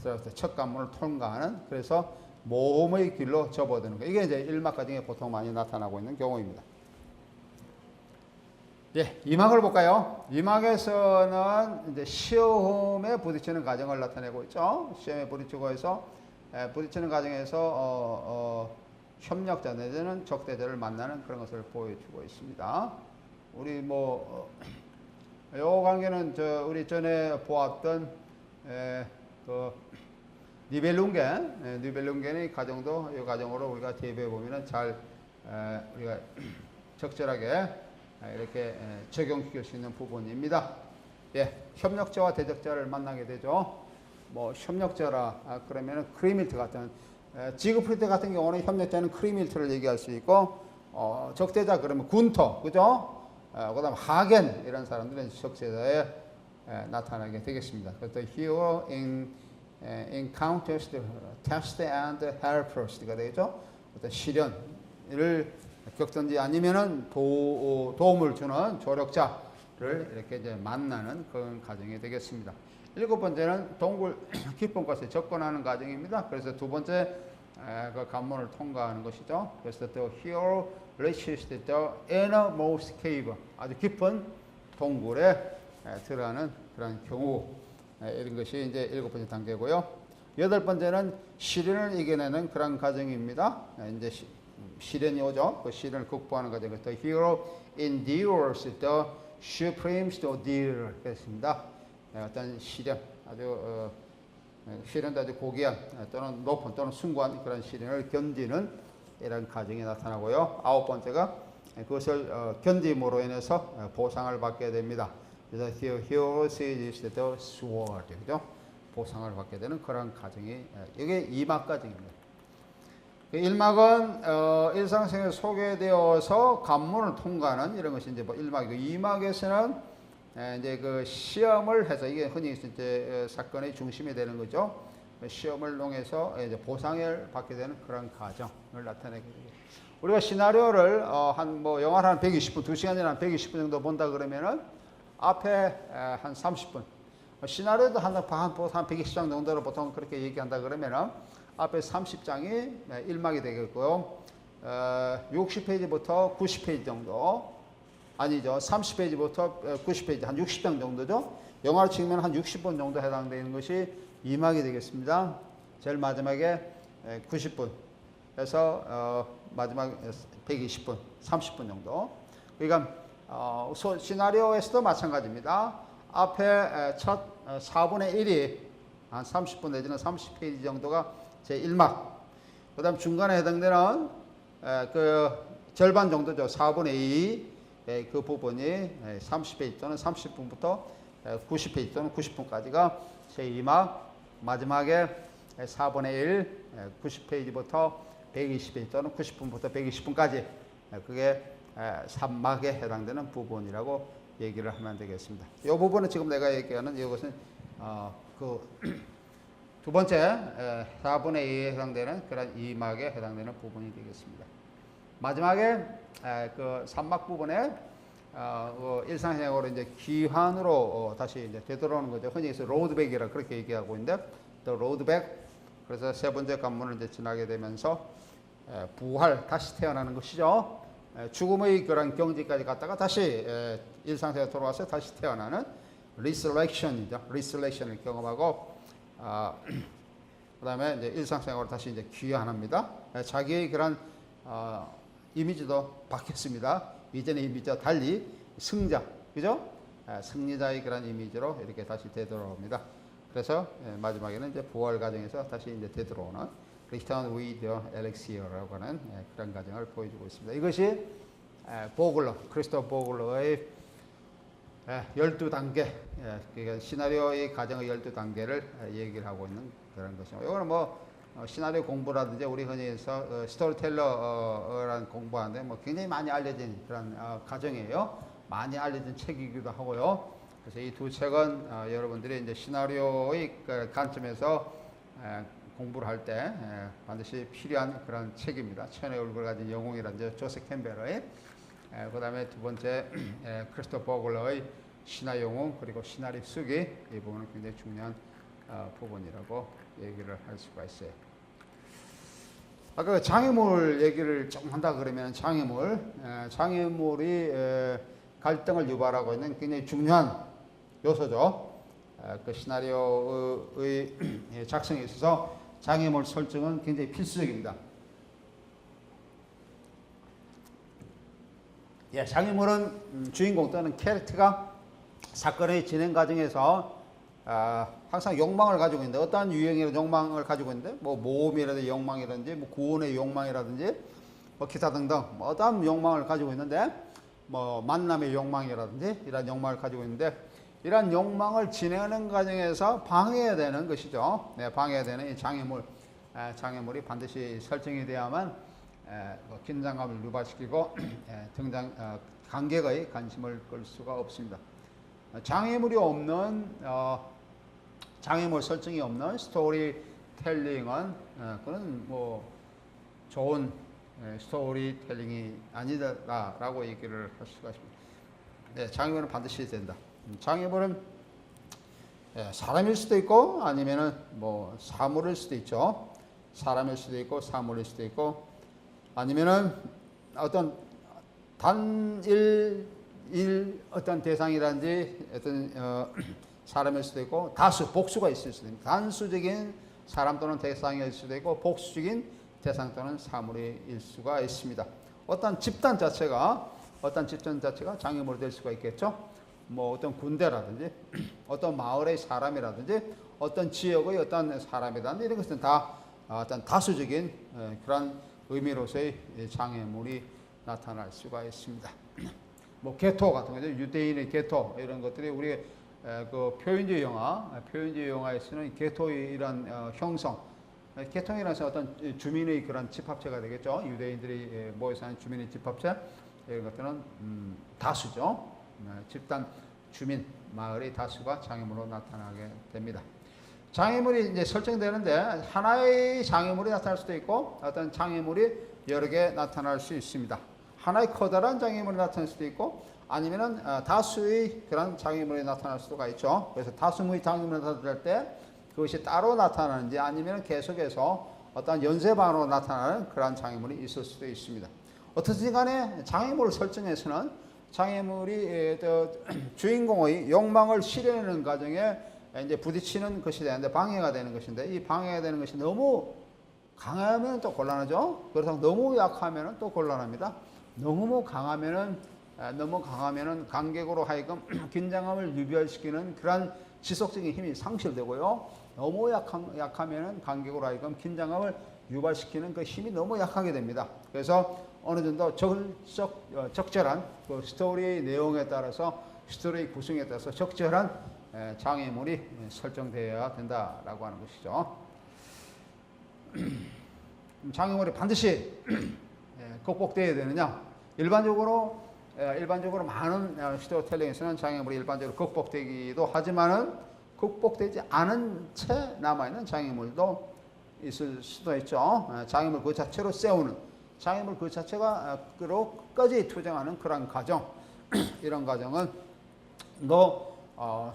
그래서 첫 관문을 통과하는, 그래서 모험의 길로 접어드는 거. 이게 이제 1막 과정에 보통 많이 나타나고 있는 경우입니다. 예, 2막을 볼까요? 2막에서는 이제 시험에 부딪히는 과정을 나타내고 있죠. 시험에 부딪히고 해서 부딪히는 과정에서 협력자 내지는 적대자를 만나는 그런 것을 보여주고 있습니다. 우리 요 관계는 우리 전에 보았던 그 니벨룽겐의 과정도 이 과정으로 우리가 대비해 보면은 잘 우리가 적절하게 이렇게 적용시킬 수 있는 부분입니다. 예, 협력자와 대적자를 만나게 되죠. 뭐 협력자라 그러면은 크리밀트 같은 지그프리드 같은 경우는 협력자는 크리밀트를 얘기할 수 있고 적대자 그러면 군터 그죠? 그다음 하겐 이런 사람들은 적대자에 나타나게 되겠습니다. 그래서 hero encounters the test and helpers가 되죠. 어떤 시련을 겪든지 아니면은 도움을 주는 조력자를 이렇게 이제 만나는 그런 과정이 되겠습니다. 일곱 번째는 동굴 깊은 곳에 접근하는 과정입니다. 그래서 두 번째 그 관문을 통과하는 것이죠. 그래서 the hero reaches the innermost cave, 아주 깊은 동굴에 들어가는 그런 경우, 이런 것이 이제 일곱 번째 단계고요. 여덟 번째는 시련을 이겨내는 그런 과정입니다. 이제 시련이 오죠. 그 시련을 극복하는 과정. The hero endures the supreme ordeal. 그렇습니다. 어떤 시련, 아주 시련도 아주 고귀한 또는 높은 또는 숭고한 그런 시련을 견디는 이런 과정이 나타나고요. 아홉 번째가 그것을 견딤으로 인해서 보상을 받게 됩니다. 그래서 hero seizes the sword, 그죠? 보상을 받게 되는 그런 과정이 이게 2막 과정입니다. 1막은 일상생활 소개되어서 관문을 통과하는 이런 것이 이제 뭐 1막이고 2막에서는 이제 그 시험을 해서 이게 흔히 이제 사건의 중심이 되는 거죠. 시험을 통해서 이제 보상을 받게 되는 그런 과정을 나타내게 됩니다. 우리가 시나리오를 한 뭐 영화를 한 120분, 2시간이나 한 120분 정도 본다 그러면은 앞에 한 30분, 시나리오도 한 120장 정도로 보통 그렇게 얘기한다 그러면은 앞에 30장이 1막이 되겠고요. 60페이지부터 90페이지 정도, 아니죠. 30페이지부터 90페이지, 한 60장 정도죠. 영화로 치면 한 60분 정도 해당되는 것이 2막이 되겠습니다. 제일 마지막에 90분 해서 마지막 120분, 30분 정도. 그러니까 시나리오에서도 마찬가지입니다. 앞에 첫 4분의 1이 한 30분 내지는 30페이지 정도가 제1막. 그 다음 중간에 해당되는 그 절반 정도죠. 4분의 2. 그 부분이 30페이지 또는 30분부터 90페이지 또는 90분까지가 제2막. 마지막에 4분의 1, 90페이지부터 120페이지 또는 90분부터 120분까지. 그게 3막에 해당되는 부분이라고 얘기를 하면 되겠습니다. 이 부분은 지금 내가 얘기하는 이것은 그 두 번째 4분의 2에 해당되는 그런 2막에 해당되는 부분이 되겠습니다. 마지막에 그 3막 부분에 일상생활로 이제 귀환으로 다시 이제 되돌아오는 거죠. 흔히 해서 로드백이라 그렇게 얘기하고 있는데, 또 로드백. 그래서 세 번째 관문을 이제 지나게 되면서 부활, 다시 태어나는 것이죠. 죽음의 그런 경지까지 갔다가 다시 일상생활 돌아와서 다시 태어나는 리서렉션이죠. 리서렉션을 경험하고 그 다음에 이제 일상생활을 다시 이제 귀환합니다. 자기의 그런 이미지도 바뀌었습니다. 이전의 이미지와 달리 승자, 그죠? 승리자의 그런 이미지로 이렇게 다시 되돌아옵니다. 그래서 마지막에는 이제 부활 과정에서 다시 이제 되돌아오는 Return with the Elixir라고 하는 그런 과정을 보여주고 있습니다. 이것이 보글러, 크리스토퍼 보글러의 12단계, 그러니까 시나리오의 과정의 12단계를 얘기를 하고 있는 그런 것이죠. 이거는 뭐 시나리오 공부라든지 우리 흔히 해서 스토리텔러라는 공부하는데 뭐 굉장히 많이 알려진 그런 과정이에요. 많이 알려진 책이기도 하고요. 그래서 이 두 책은 여러분들이 이제 시나리오의 관점에서 공부를 할 때 반드시 필요한 그런 책입니다. 천의 얼굴을 가진 영웅이라든지 조세 캠벨의, 그 다음에 두 번째 크리스토퍼 보글러의 신화 영웅, 그리고 시나리오 쓰기, 이 부분은 굉장히 중요한 부분이라고 얘기를 할 수가 있어요. 아까 장애물 얘기를 좀 한다 그러면 장애물이 갈등을 유발하고 있는 굉장히 중요한 요소죠. 그 시나리오의 작성에 있어서 장애물 설정은 굉장히 필수적입니다. 장애물은 주인공 또는 캐릭터가 사건의 진행 과정에서 항상 욕망을 가지고 있는데, 어떠한 유형의 욕망을 가지고 있는데, 뭐 모험이라든지 욕망이라든지, 뭐 구원의 욕망이라든지, 뭐 기타 등등, 뭐 어떠한 욕망을 가지고 있는데, 뭐 만남의 욕망이라든지 이런 욕망을 가지고 있는데 이런 욕망을 진행하는 과정에서 방해되는 것이죠. 네, 방해되는 이 장애물이 반드시 설정이 돼야만 뭐 긴장감을 유발시키고 관객의 관심을 끌 수가 없습니다. 장애물이 없는 장애물 설정이 없는 스토리텔링은 그건 뭐 좋은 스토리텔링이 아니다라고 얘기를 할 수가 있습니다. 네, 장애물은 반드시 된다. 장애물은 사람일 수도 있고 아니면은 뭐 사물일 수도 있죠. 사람일 수도 있고 사물일 수도 있고 아니면은 어떤 단일 어떤 대상이라든지 어떤 사람일 수도 있고 다수 복수가 있을 수도 있습니다. 단수적인 사람 또는 대상일 수도 있고 복수적인 대상 또는 사물일 수가 있습니다. 어떤 집단 자체가 장애물이 될 수가 있겠죠. 뭐 어떤 군대라든지 어떤 마을의 사람이라든지 어떤 지역의 어떤 사람이라든지 이런 것은 다 어떤 다수적인 그런 의미로서의 장애물이 나타날 수가 있습니다. 뭐 개토 같은 거죠. 유대인의 개토 이런 것들이 우리 그 표현주의 영화에서는 개토의 이런 형성, 개토이라는 것은 어떤 주민의 그런 집합체가 되겠죠. 유대인들이 모여 사는 주민의 집합체 이런 것들은 다수죠. 집단 주민 마을의 다수가 장애물로 나타나게 됩니다. 장애물이 이제 설정되는데 하나의 장애물이 나타날 수도 있고 어떤 장애물이 여러 개 나타날 수 있습니다. 하나의 커다란 장애물이 나타날 수도 있고 아니면은 다수의 그런 장애물이 나타날 수가 있죠. 그래서 다수의 장애물이 나타날 때 그것이 따로 나타나는지 아니면 계속해서 어떤 연쇄반으로 나타나는 그런 장애물이 있을 수도 있습니다. 어떻든 간에 장애물을 설정해서는 장애물이 주인공의 욕망을 실현하는 과정에 이제 부딪히는 것이 되는데 방해가 되는 것인데 이 방해가 되는 것이 너무 강하면 또 곤란하죠. 그래서 너무 약하면 또 곤란합니다. 너무 강하면은 관객으로 하여금 긴장감을 유발시키는 그런 지속적인 힘이 상실되고요. 너무 약하면은 관객으로 하여금 긴장감을 유발시키는 그 힘이 너무 약하게 됩니다. 그래서 어느 정도 적절한 그 스토리의 내용에 따라서 스토리의 구성에 따라서 적절한 장애물이 설정되어야 된다라고 하는 것이죠. 장애물이 반드시 극복되어야 되느냐? 일반적으로 많은 스토리텔링에서는 장애물이 일반적으로 극복되기도 하지만은 극복되지 않은 채 남아있는 장애물도 있을 수도 있죠. 장애물 그 자체로 세우는, 장애물 그 자체가 끝까지 투쟁하는 그런 과정, 이런 과정은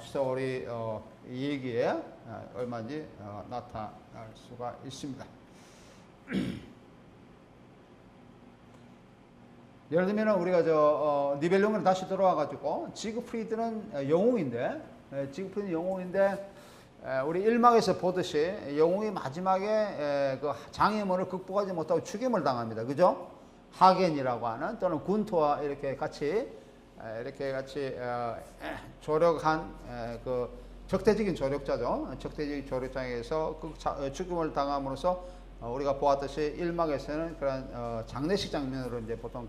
스토리 얘기에 얼마든지 나타날 수가 있습니다. 예를 들면 우리가 니벨룽을 다시 들어와가지고 지그프리드는 영웅인데 우리 1막에서 보듯이 영웅이 마지막에 그 장애물을 극복하지 못하고 죽임을 당합니다. 그죠? 하겐이라고 하는 또는 군토와 이렇게 같이 조력한 그 적대적인 조력자죠. 적대적인 조력자에서 죽임을 당함으로써 우리가 보았듯이 1막에서는 그런 장례식 장면으로 이제 보통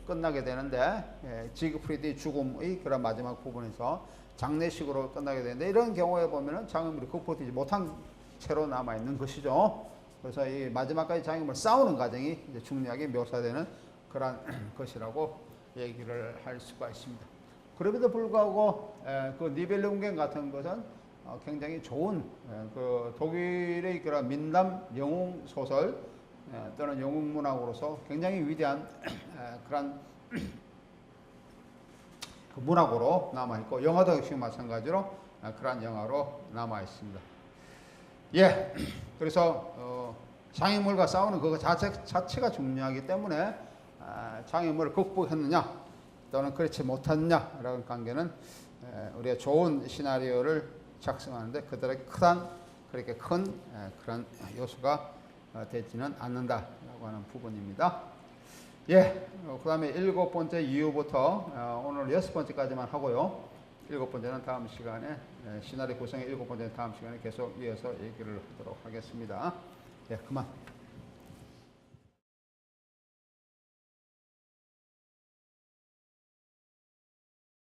끝나게 되는데 지그프리드의 죽음의 그런 마지막 부분에서 장례식으로 끝나게 되는데 이런 경우에 보면은 장애물이 극복되지 못한 채로 남아 있는 것이죠. 그래서 이 마지막까지 장애물 싸우는 과정이 이제 중요하게 묘사되는 그런 것이라고 얘기를 할 수가 있습니다. 그럼에도 불구하고 그 니벨룽겐 같은 것은 굉장히 좋은 그 독일의 그런 민담 영웅 소설 또는 영웅 문학으로서 굉장히 위대한 그런 그 문학으로 남아 있고 영화도 역시 마찬가지로 그런 영화로 남아 있습니다. 예, 그래서 장애물과 싸우는 그거 자체가 중요하기 때문에 장애물을 극복했느냐 또는 그렇지 못했느냐라는 관계는 우리가 좋은 시나리오를 작성하는데 그렇게 큰 그런 요소가 되지는 않는다라고 하는 부분입니다. 예, 그 다음에 7번째 이유부터 오늘 6번째까지만 하고요. 7번째는 다음 시간에 시나리오 구성의 7번째는 다음 시간에 계속 이어서 얘기를 하도록 하겠습니다. 예, 그만.